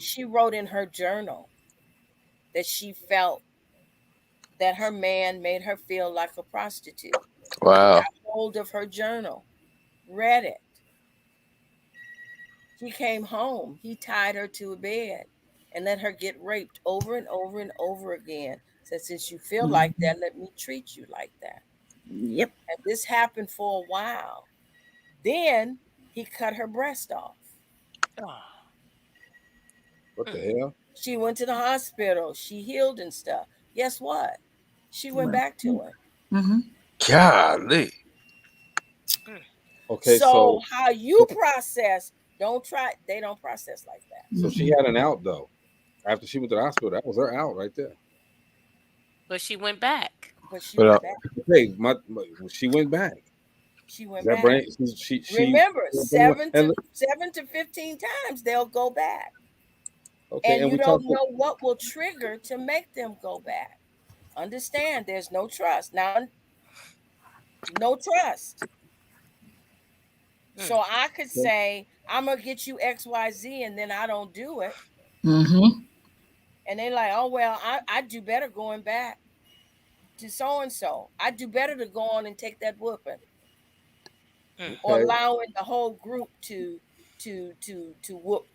She wrote in her journal that she felt that her man made her feel like a prostitute. Wow. Got hold of her journal, read it. He came home. He tied her to a bed and let her get raped over and over and over again. Said, since you feel like that, let me treat you like that. Yep. And this happened for a while. Then he cut her breast off. What the hell? She went to the hospital. She healed and stuff. Guess what? She went back to it. Golly. Okay, so how you process, they don't process like that. So she had an out though. After she went to the hospital, that was her out right there. But she went back. But she went back. Okay, she went back. She went back. She remember, 7 to 15 times they'll go back. Okay, and you don't know what will trigger to make them go back. Understand, there's no trust. Now, no trust. So I could say, I'm going to get you XYZ, and then I don't do it. And they're like, oh, well, I do better going back to so-and-so. I do better to go on and take that whooping. Or allowing the whole group to whoop,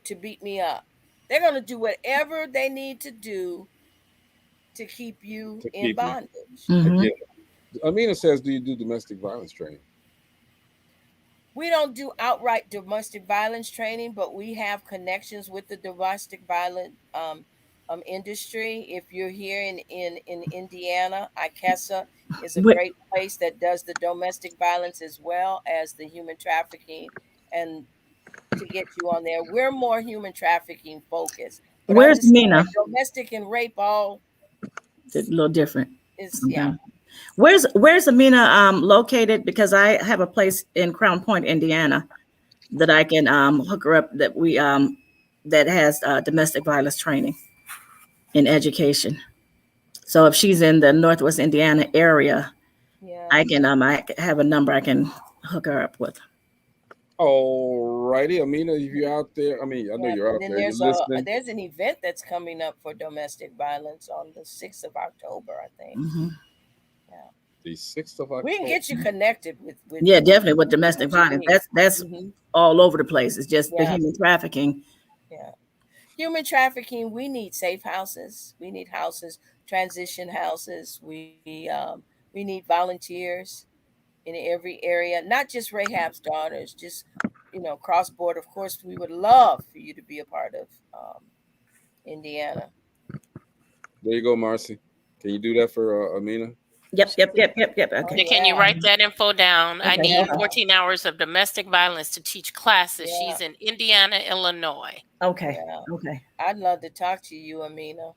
to beat me up. They're going to do whatever they need to do to keep you in bondage. Amina says, do you do domestic violence training? We don't do outright domestic violence training, but we have connections with the domestic violence industry. If you're here in Indiana, ICASA is a great place that does the domestic violence as well as the human trafficking, and to get you on there. We're more human trafficking focused. But where's Mina? Domestic and rape all a little different. Yeah. Where's Amina located? Because I have a place in Crown Point, Indiana, that I can hook her up, that we that has domestic violence training and education. So if she's in the Northwest Indiana area, I can I have a number I can hook her up with. All righty, Amina, if you're out there, I mean, I know you're out there. There's an event that's coming up for domestic violence on the 6th of October, I think. The 6th of October. We can get you connected with definitely with domestic violence. That's all over the place. It's just the human trafficking. Yeah. Human trafficking, we need safe houses. We need houses, transition houses. We need volunteers in every area, not just Rahab's daughters, just, cross-border. Of course, we would love for you to be a part of Indiana. There you go, Marcy. Can you do that for Amina? Yep. Okay. Can you write that info down? Okay. I need 14 hours of domestic violence to teach classes. She's in Indiana, Illinois. Okay. Okay. I'd love to talk to you, Amina,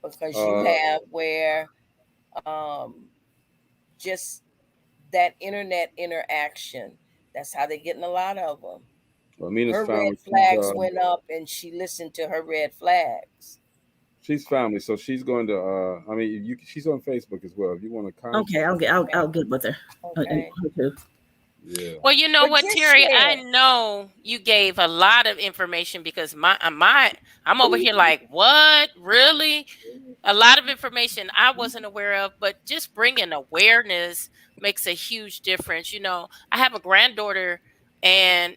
because you have where just that internet interaction. That's how they're getting a lot of them. Her red flags went up, and she listened to her red flags. She's family, so she's going to. She's on Facebook as well. If you want to comment. Okay, I'll get with her. Okay. Yeah. Well, you know what, Terry? I know you gave a lot of information, because I'm over here like, what? Really? A lot of information I wasn't aware of, but just bringing awareness makes a huge difference. I have a granddaughter, and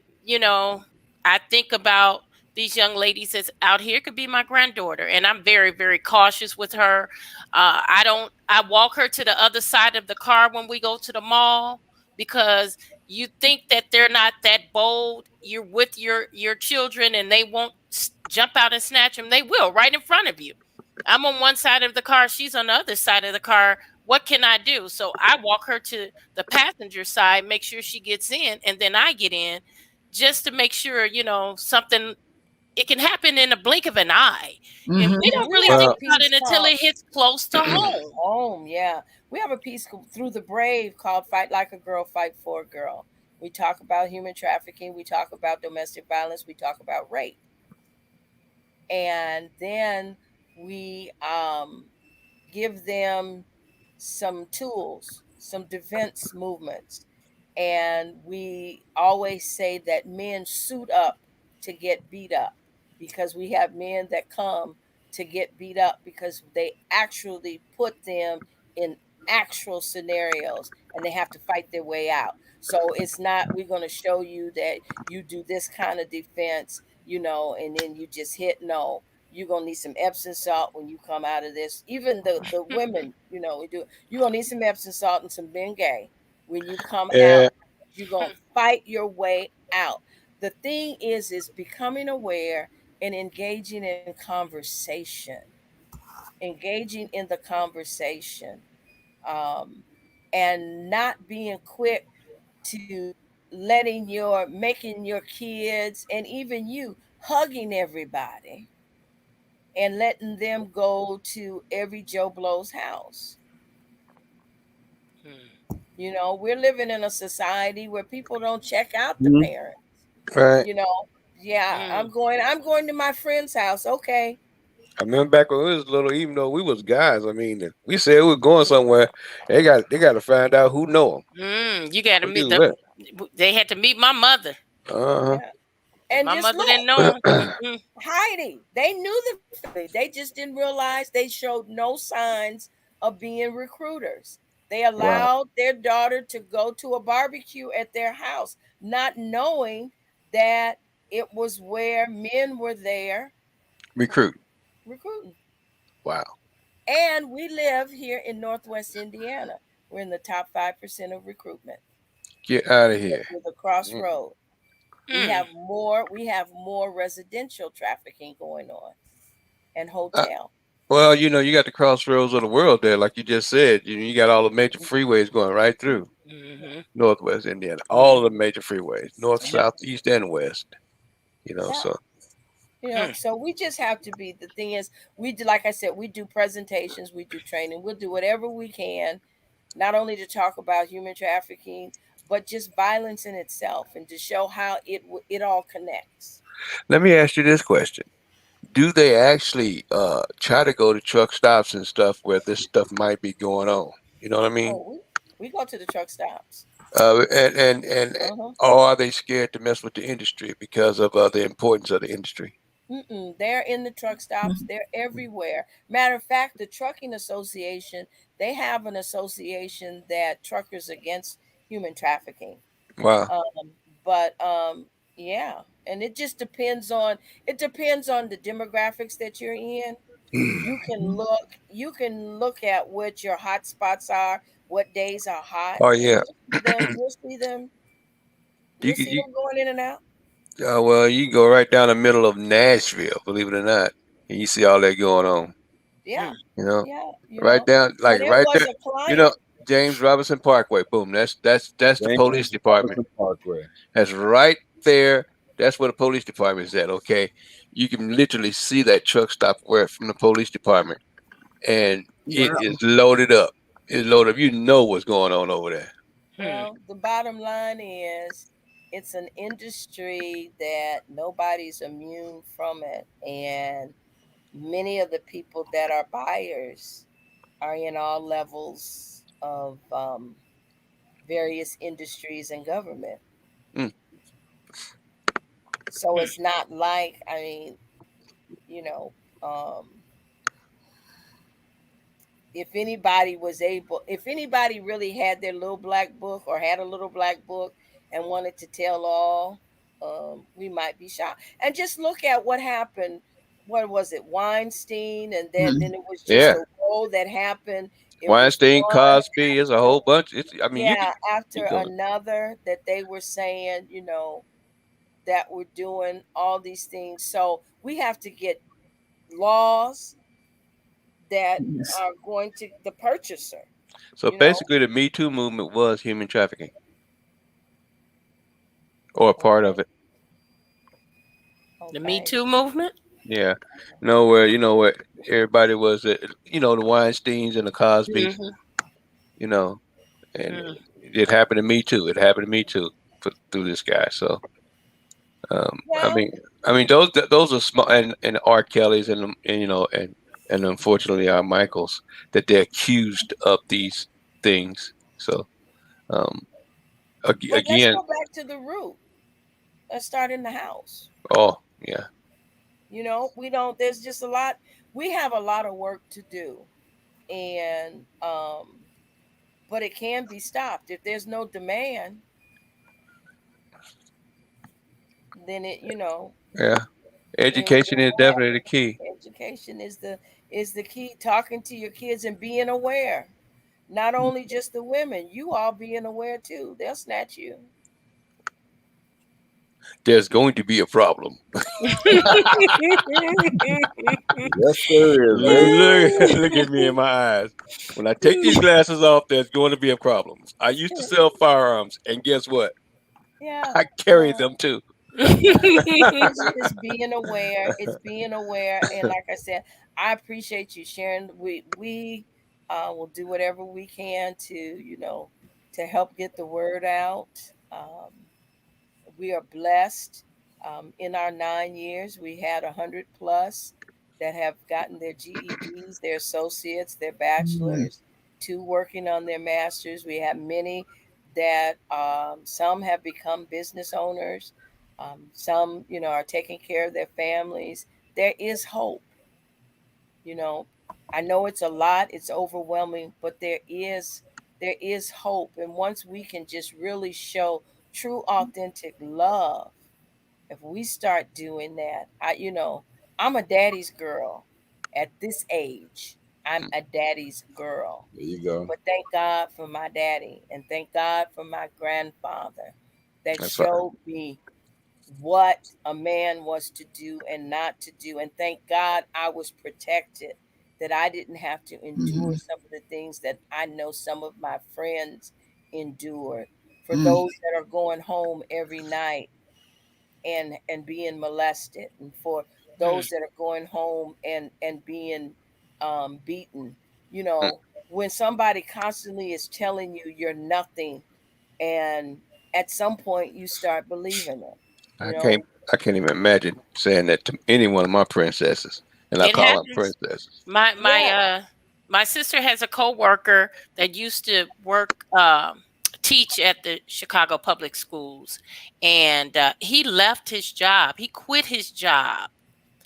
I think about these young ladies that's out here. Could be my granddaughter, and I'm very, very cautious with her. I walk her to the other side of the car when we go to the mall, because you think that they're not that bold. You're with your children and they won't jump out and snatch them. They will, right in front of you. I'm on one side of the car, she's on the other side of the car. What can I do? So I walk her to the passenger side, make sure she gets in, and then I get in, just to make sure, something, it can happen in a blink of an eye. And we Mm-hmm. don't We really have think a Well, about piece it until called it hits close to home. Home. Yeah, we have a piece through the Brave called "Fight Like a Girl, Fight for a Girl." We talk about human trafficking. We talk about domestic violence. We talk about rape, and then we give them some tools, some defense movements. And we always say that men suit up to get beat up, because we have men that come to get beat up because they actually put them in actual scenarios and they have to fight their way out. So it's not, we're going to show you that you do this kind of defense, and then you just hit. No, you're gonna need some Epsom salt when you come out of this. Even the women, we do. You're gonna need some Epsom salt and some Bengay when you come yeah, out. You're gonna fight your way out. The thing is becoming aware and engaging in conversation, engaging in the conversation, um, and not being quick to making your kids and even you hugging everybody and letting them go to every Joe Blow's house. Hmm. We're living in a society where people don't check out the Mm-hmm. parents. right. You know, yeah, Hmm. I'm going to my friend's house. Okay. I remember back when we was little, even though we was guys. I mean, we said we were going somewhere. They got to find out who know them. You got to Who meet do them. that? They had to meet my mother, Uh Yeah. because And my just mother didn't look, know 'em. huh. Mm-mm. Heidi, they knew the family. They just didn't realize they showed no signs of being recruiters. They Wow. allowed their daughter to go to a barbecue at their house, not knowing that it was where men were there Recruit. recruiting. Wow. And we live here in Northwest Indiana. We're in the top 5% of recruitment. Get out of here. We're the Mm. crossroad. We Mm. have more residential trafficking going on and Uh, hotel. well, you got the crossroads of the world there, like you just said. You got all the major freeways going right through Mm-hmm. Northwest Indiana. All of the Mm-hmm. major freeways, north, Yeah. south, east, and west. Yeah. So Hmm. So we just have to be, the thing is, we do, like I said, we do presentations, we do training, we'll do whatever we can, not only to talk about human trafficking, but just violence in itself, and to show how it all connects. let me ask you this question: do they actually try to go to truck stops and stuff where this stuff might be going on? You know what I mean? Oh, we go to the truck stops. And Uh-huh. or are they scared to mess with the industry because of the importance of the industry? Mm-mm. They're in the truck stops. They're everywhere. Matter of fact, the Trucking Association, they have an association that truckers against human trafficking. Wow. But yeah, and it depends on the demographics that you're in. You can look at what your hot spots are, what days are hot, Oh and yeah. You you'll could see you them going in and out. well you go right down the middle of Nashville, believe it or not, and you see all that going on. Yeah. You know, Yeah, right down like but it right was there. a You know, client. James Robinson Parkway. Boom. That's the police James department. Robinson Parkway. That's right there. That's where the police department is at. Okay, you can literally see that truck stop where from the police department, and it Wow. is loaded up. It's loaded up. You know what's going on over there. Hmm. Well, the bottom line is it's an industry that nobody's immune from it. And many of the people that are buyers are in all levels of various industries and government. Mm. So Hmm. it's not like, I mean, you know, um, if anybody really had their little black book or had a little black book and wanted to tell all we might be shocked. And just look at what happened. What was it, Weinstein, and then Mhm. then it was just Yeah. a roll that happened. It was Weinstein, one Cosby, is a whole bunch. It's, I mean, you can yeah after keep going. another that they were saying, that we're doing all these things. So we have to get laws that Yes. are going to the purchaser, So you know. basically, the Me Too movement was human trafficking, or a part of Okay. it. The Me Okay. Too movement. Yeah. Where everybody was, the Weinsteins and the Cosbys, Hmm. you know, and Mm. it happened to me too. It happened to me too through this guy. So, I Well, mean, those are small, and R. Kelly's and unfortunately our Michaels, that they're accused of these things. So, um, but let's again, go back to the root. Let's start in the house. oh yeah, We don't. There's just a lot. We have a lot of work to do, and but it can be stopped if there's no demand. Then yeah. then it Education is won't definitely the happen. key. Education is the key. Talking to your kids and being aware. Not only just the women, you all being aware too. They'll snatch you. There's going to be a problem. Yes, there is, baby. Look at me in my eyes. When I take these glasses off, there's going to be a problem. I used to sell firearms, and guess what? Yeah, I carry yeah, them too. yeah. It's being aware. It's being aware. And like I said, I appreciate you sharing. We will do whatever we can to help get the word out. We are blessed. In our 9 years, we had 100 plus that have gotten their GEDs, their associates, their Mhm. bachelors, two working on their masters. We have many that some have become business owners. Some, are taking care of their families. There is hope. You know, I know it's a lot, it's overwhelming, but there is hope. And once we can just really show true, authentic love, if we start doing that, I'm a daddy's girl at this age. I'm a daddy's girl. There you go. But thank God for my daddy and thank God for my grandfather that That's right. showed me what a man was to do and not to do. And thank God I was protected, that I didn't have to endure Mhm. some of the things that I know some of my friends endured. For Mm. those that are going home every night and being molested, and for Mm. those that are going home and being beaten, Mm, when somebody constantly is telling you you're nothing, and at some point you start believing it, you I know. can't. I can't even imagine saying that to any one of my princesses, and I It call them happens. princesses. Yeah. My sister has a coworker that used to work teach at the Chicago public schools, and he left his job. He quit his job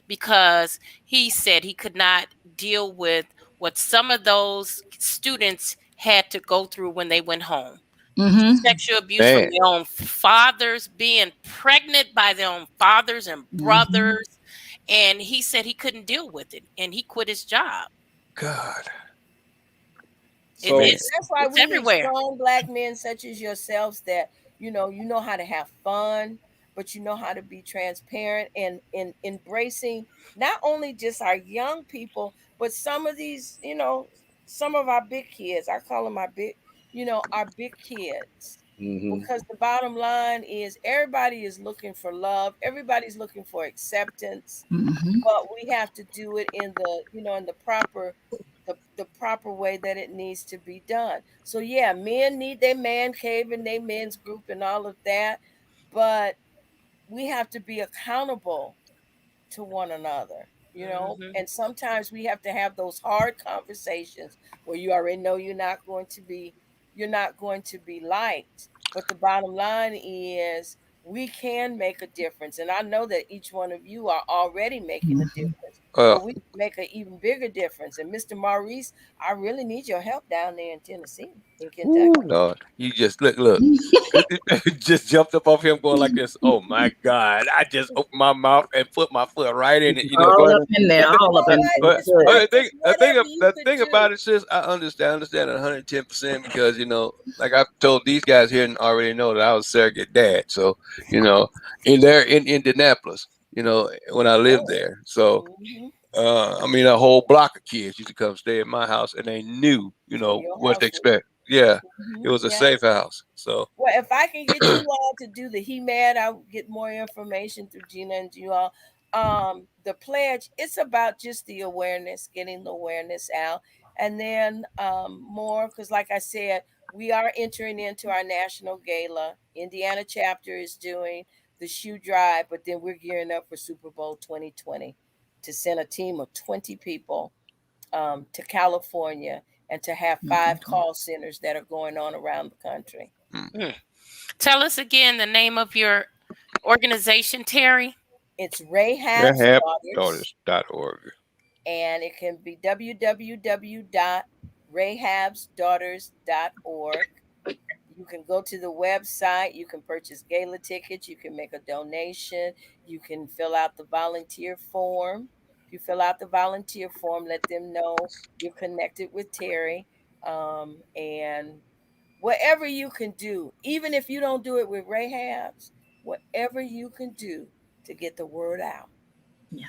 because he said he could not deal with what some of those students had to go through when they went home. Mhm. Sexual abuse from Man, their own fathers, being pregnant by their own fathers and Mhm. brothers. And he said he couldn't deal with it and he quit his job. God, It, So, man, it's That's why it's we need everywhere. strong black men such as yourselves that you know how to have fun, but you know how to be transparent and in embracing not only just our young people, but some of these, some of our big kids. I call them our big kids. hmm Because the bottom line is everybody is looking for love, everybody's looking for acceptance, Mhm. but we have to do it in the proper way that it needs to be done. So yeah, men need their man cave and their men's group and all of that, but we have to be accountable to one another, Hmm. and sometimes we have to have those hard conversations where you already know you're not going to be liked, but the bottom line is we can make a difference, and I know that each one of you are already making a Mhm. difference but we can make an even bigger difference. And Mr. Maurice, I really need your help down there in Tennessee, in Kentucky. Ooh, Lord, you just look, just jumped up off him going like this. Oh my God! I just opened my mouth and put my foot right in it. You know, all up in there, all up in there. the thing about it, sis, I understand 110% because like I've told these guys here and already know that I was a surrogate dad. So in Indianapolis, when I lived there, so. I mean, a whole block of kids used to come stay at my house, and they knew, what to expect. Yeah, it was a safe house. So, well, if I can get you all to do the HEMAD, I'll get more information through Gina and you all. The pledge, it's about just the awareness, getting the awareness out, and then more, because like I said, we are entering into our national gala. Indiana chapter is doing the shoe drive, but then we're gearing up for Super Bowl 2020. To send a team of 20 people to California and to have 5 call centers that are going on around the country. Tell us again the name of your organization, Terry. It's RahabsDaughters.org. And it can be www.rahabsdaughters.org. You can go to the website. You can purchase gala tickets. You can make a donation. You can fill out the volunteer form. If you fill out the volunteer form, let them know you're connected with Terry. And whatever you can do, even if you don't do it with Rahab's, whatever you can do to get the word out. Yeah.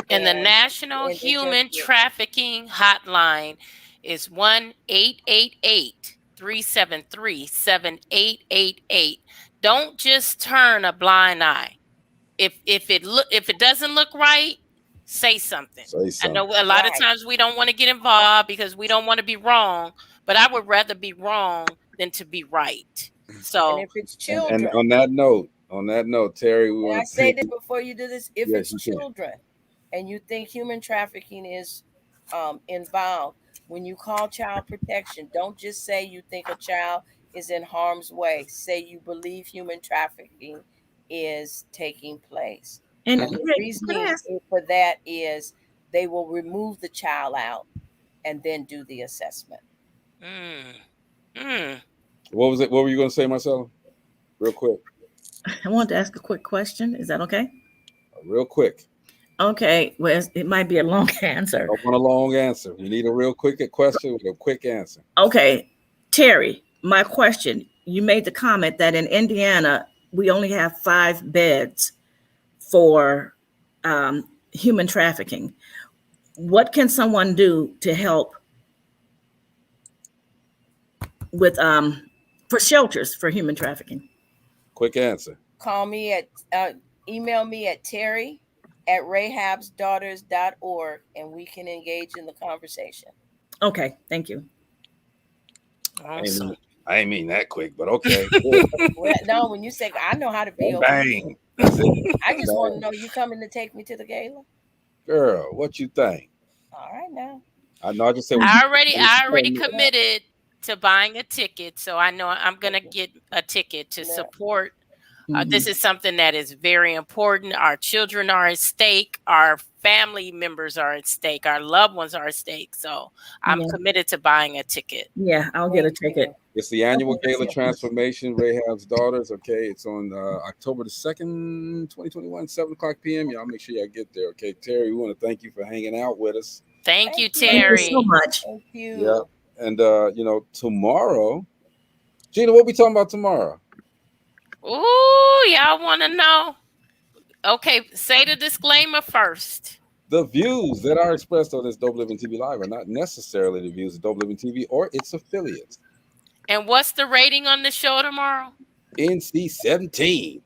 And the National Human Trafficking Hotline is 1-888-373-7888. Don't just turn a blind eye. If it doesn't look right, say something. I know a lot of times we don't want to get involved because we don't want to be wrong, but I would rather be wrong than to be right. So, and if it's children, and on that note, Terry, we want to say this before you do this. If it's children, and you think human trafficking is involved, when you call child protection, don't just say you think a child is in harm's way. Say you believe human trafficking is taking place. And the reason for that is they will remove the child out and then do the assessment. What was it? What were you going to say, Marcella? Real quick. I wanted to ask a quick question. Is that okay? Real quick. Okay. Well, it might be a long answer. I want a long answer. We need a real quick question with a quick answer. Okay. Terry, my question. You made the comment that in Indiana, we only have 5 beds for human trafficking. What can someone do to help with for shelters for human trafficking? Quick answer. Call me at email me at terry@rahabsdaughters.org and we can engage in the conversation. Okay, thank you. Awesome. I ain't mean that quick, but okay. Well, no, when you say I know how to be bang. I just want to know, you coming to take me to the gala? Girl, what you think? All right now. I know. I just said I already committed to buying a ticket, so I know I'm gonna get a ticket to support. This is something that is very important. Our children are at stake. Our family members are at stake. Our loved ones are at stake. So I'm committed to buying a ticket. Yeah, I'll get a ticket. It's the annual Gala Transformation, Rahab's Daughters. Okay, it's on October the 2nd, 2021, 7:00 p.m. Y'all make sure y'all get there. Okay, Terry, we want to thank you for hanging out with us. Thank you, Terry. Thank you so much. Thank you. Yeah, and tomorrow, Gina, what we talking about tomorrow? Ooh, y'all want to know? Okay, say the disclaimer first. The views that are expressed on this Dope Living TV Live are not necessarily the views of Dope Living TV or its affiliates. And what's the rating on the show tomorrow? NC-17.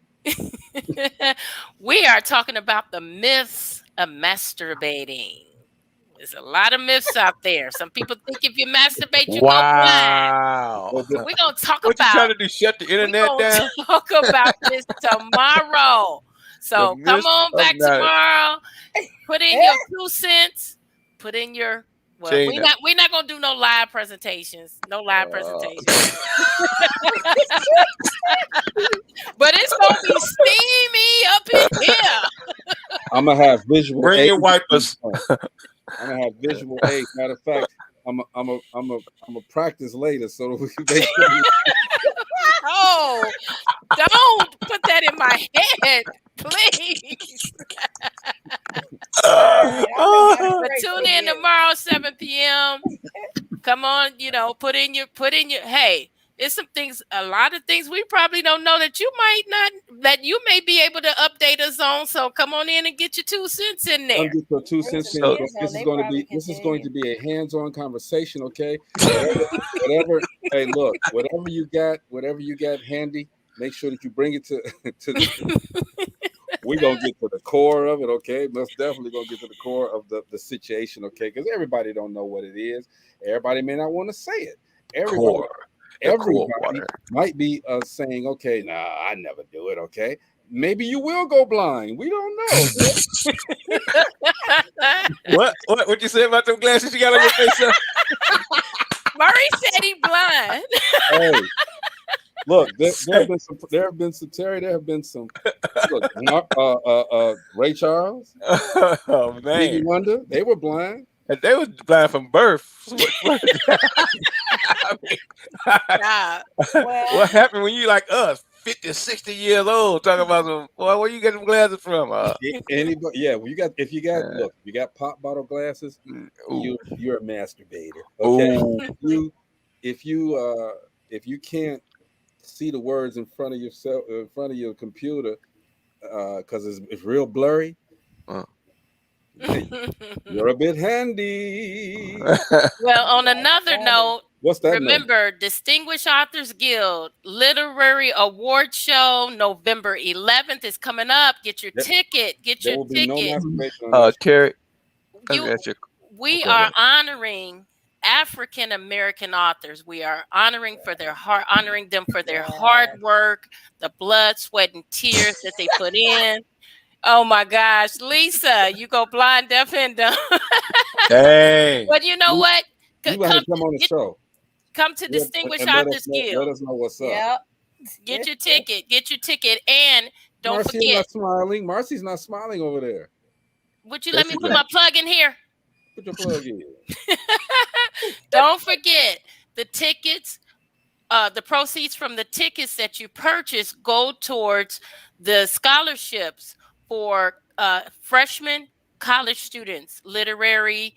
We are talking about the myths of masturbating. There's a lot of myths out there. Some people think if you masturbate, you go blind. We're going to talk about... What you trying to do, shut the internet down? Talk about this tomorrow. So come on back tomorrow. Put in your 2 cents. Put in your... Well, we're not going to do no live presentations. No live presentations. But it's going to be steamy up in here. I'm gonna have visual. Bring your wipers. I'm gonna have visual aids. Matter of fact, I'm a practice later so that we can make sure. Oh, don't put that in my head, please. But tune in tomorrow, 7 p.m. Come on, put in your. Hey, it's some things. A lot of things we probably don't know that you may be able to update us on. So come on in and get your 2 cents in there. Get your 2 cents in. This is going to be a hands-on conversation. Okay. Whatever. Hey, look. Whatever you got handy, make sure that you bring it to we're gonna get to the core of it, okay? Most definitely gonna get to the core of the situation, okay? Because everybody don't know what it is. Everybody may not want to say it. Everybody might be saying, okay, nah, I never do it, okay? Maybe you will go blind. We don't know. What you say about them glasses you got on your face? Murray said he blind. Hey. Look, there have been some look, Ray Charles, oh man, Stevie Wonder, they were blind. And they was blind from birth. What happened when you like us, 50, 60 years old, talking about some boy, where you get them glasses from? Anybody, yeah, well, you got pop bottle glasses, you're a masturbator. Okay. If you can't see the words in front of yourself, in front of your computer, because it's real blurry. You're a bit handy. Well, on another note, what's that? Remember, Distinguished Authors Guild Literary Award Show, November 11th is coming up. Get your ticket. Get your ticket. Terry, we are honoring African American authors. We are honoring them for their hard work, the blood, sweat, and tears that they put in. Oh my gosh, Lisa, you go blind, deaf, and dumb. Dang. But you know what? You come on the show. Come to Distinguished Authors Guild. Let us know what's up. Yep. Get your ticket. Get your ticket, and don't forget. Not smiling. Marcy's not smiling over there. Would you let me put my plug in here? Put your plug in. Don't forget the tickets. The proceeds from the tickets that you purchase go towards the scholarships for freshmen, college students, literary,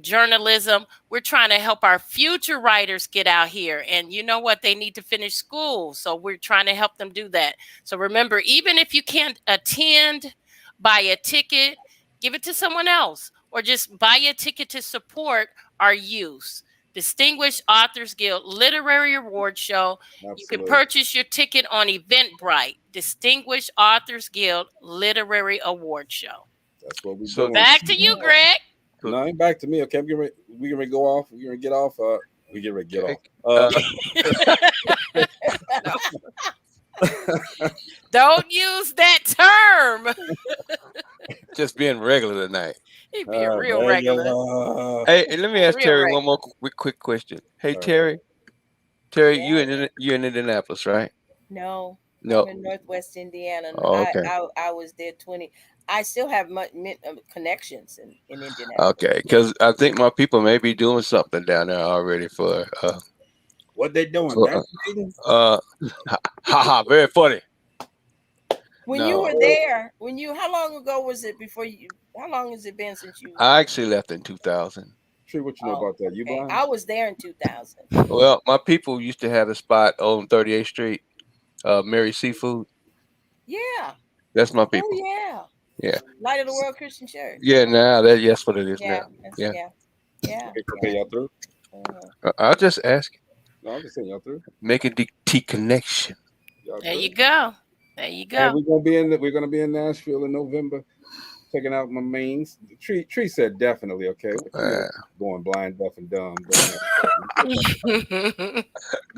journalism. We're trying to help our future writers get out here. And you know what? They need to finish school. So we're trying to help them do that. So remember, even if you can't attend, buy a ticket, give it to someone else, or just buy a ticket to support our youth. Distinguished Authors Guild Literary Award Show. Absolutely. You can purchase your ticket on Eventbrite. Distinguished Authors Guild Literary Award Show. That's what we so back to you, Greg. No, ain't back to me. Okay, we're gonna go off. We're gonna get off. We get ready to get off. Don't use that term. Just being regular tonight. He'd be a real regular. Hey, let me ask Terry one more quick question. Hey, Terry, you in Indianapolis, right? No. I'm in Northwest Indiana. Oh, okay. I was there 20. I still have connections in Indianapolis. Okay, because I think my people may be doing something down there already for. What they doing? Very funny. When you were there, how long ago was it before you? How long has it been since you? I actually left in 2000. Tree, what you know about that? You blind? I was there in 2000. Well, my people used to have a spot on 38th Street, Mary Seafood. Yeah. That's my people. Oh yeah. Yeah. Light of the World Christian Church. Yeah, now that's what it is now. Yeah. Okay, y'all through? I'll just ask. No, I'm just saying y'all through. Make a T connection. There you go. There you go. Hey, we're gonna be in Nashville in November, checking out my mains. Tree said definitely. Okay, going blind, deaf, and dumb.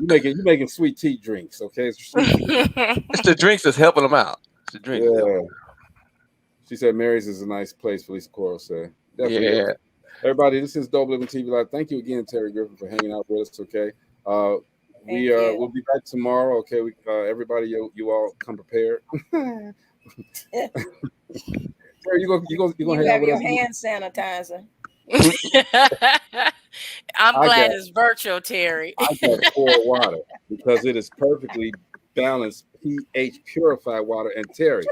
You making sweet tea drinks. Okay, it's the drinks that's helping them out. It's the drinks. Yeah. She said Mary's is a nice place. Felicia Coral said. Definitely. Yeah. Everybody, this is Dope Living TV Live. Thank you again, Terry Griffin, for hanging out with us. Okay. We'll be back tomorrow. Okay, everybody, you all come prepared. Terry, you gonna You hang out have with your us? hand sanitizer. I'm I glad got- it's virtual, Terry. I got pour water because it is perfectly balanced pH purified water. And Terry,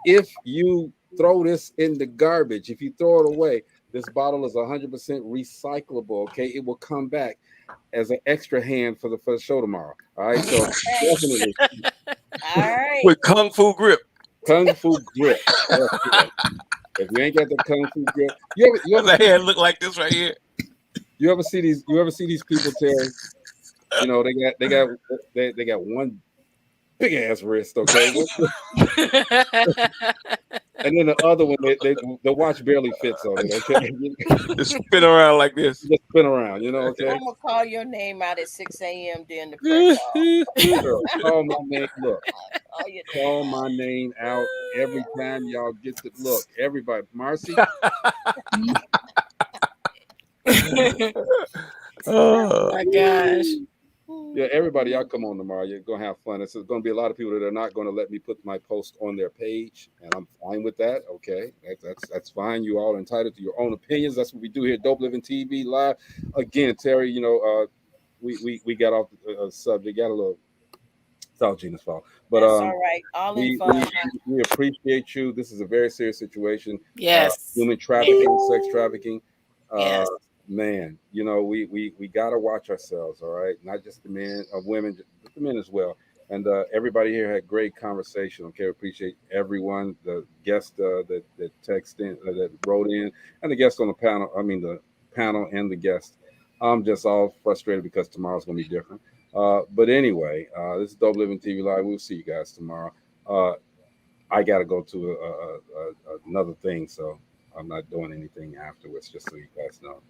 if you throw this in the garbage, if you throw it away, this bottle is 100% recyclable. Okay, it will come back as an extra hand for the show tomorrow. All right, so definitely All right. With Kung Fu grip. Kung Fu grip. That's it. If you ain't got the Kung Fu grip, you The hand look like this right here. you ever see these people, Terry? You know, they got one big ass wrist, okay? And then the other one, the watch barely fits on it, okay? Just spin around like this. Just spin around, you know, okay? I'm gonna call your name out at 6 a.m. during the prayer call. Girl, call my name. Look, Oh, you call my name out every time y'all get to look. Everybody, Marcy. Oh my gosh. Yeah, everybody, y'all come on tomorrow. You're gonna have fun. There's gonna be a lot of people that are not gonna let me put my post on their page, and I'm fine with that. Okay, that's fine. You all are entitled to your own opinions. That's what we do here at Dope Living TV Live. Again, Terry, you know, we got off the subject, got a little. It's all Gina's fault, but That's all right. All in fun. we appreciate you. This is a very serious situation. Yes. Human trafficking, sex trafficking. Yes. Man, you know, we gotta watch ourselves, all right? Not just the men, women, but the men as well. And everybody here had great conversation. Okay, appreciate everyone, the guest that texted in, that wrote in, and the guest on the panel. I mean, the panel and the guest. I'm just all frustrated because tomorrow's gonna be different. But anyway, this is Dope Living TV Live. We'll see you guys tomorrow. I gotta go to another thing, so I'm not doing anything afterwards. Just so you guys know.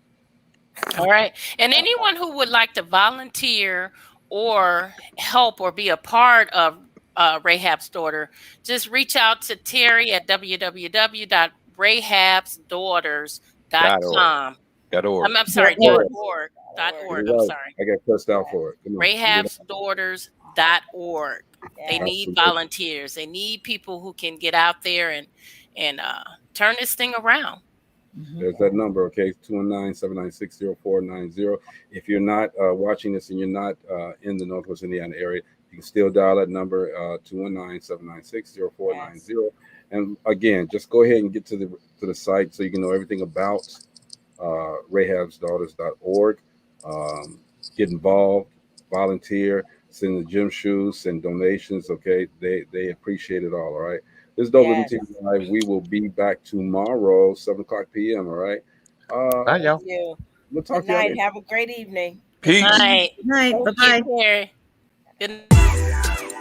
All right. And anyone who would like to volunteer or help or be a part of Rahab's Daughter, just reach out to Terry at www.rahabsdaughters.com. I'm sorry, .org. .org. I'm sorry. I got cussed out for it. Come on. Rahabsdaughters.org. They need volunteers. They need people who can get out there and turn this thing around. There's that number, okay, 219-796-0490. If you're not watching this and you're not in the Northwest Indiana area, you can still dial that number, 219-796-0490. And again, just go ahead and get to the site so you can know everything about rahabsdaughters.org. Get involved, volunteer, send the gym shoes, send donations, okay? They appreciate it all right? This is Dope Living TV Live. We will be back tomorrow, 7:00 p.m. All right. Bye, y'all. We'll talk Good night. to you. Have a great evening. Peace. Good night. Night. Thank Bye-bye. you, Terry. Good night.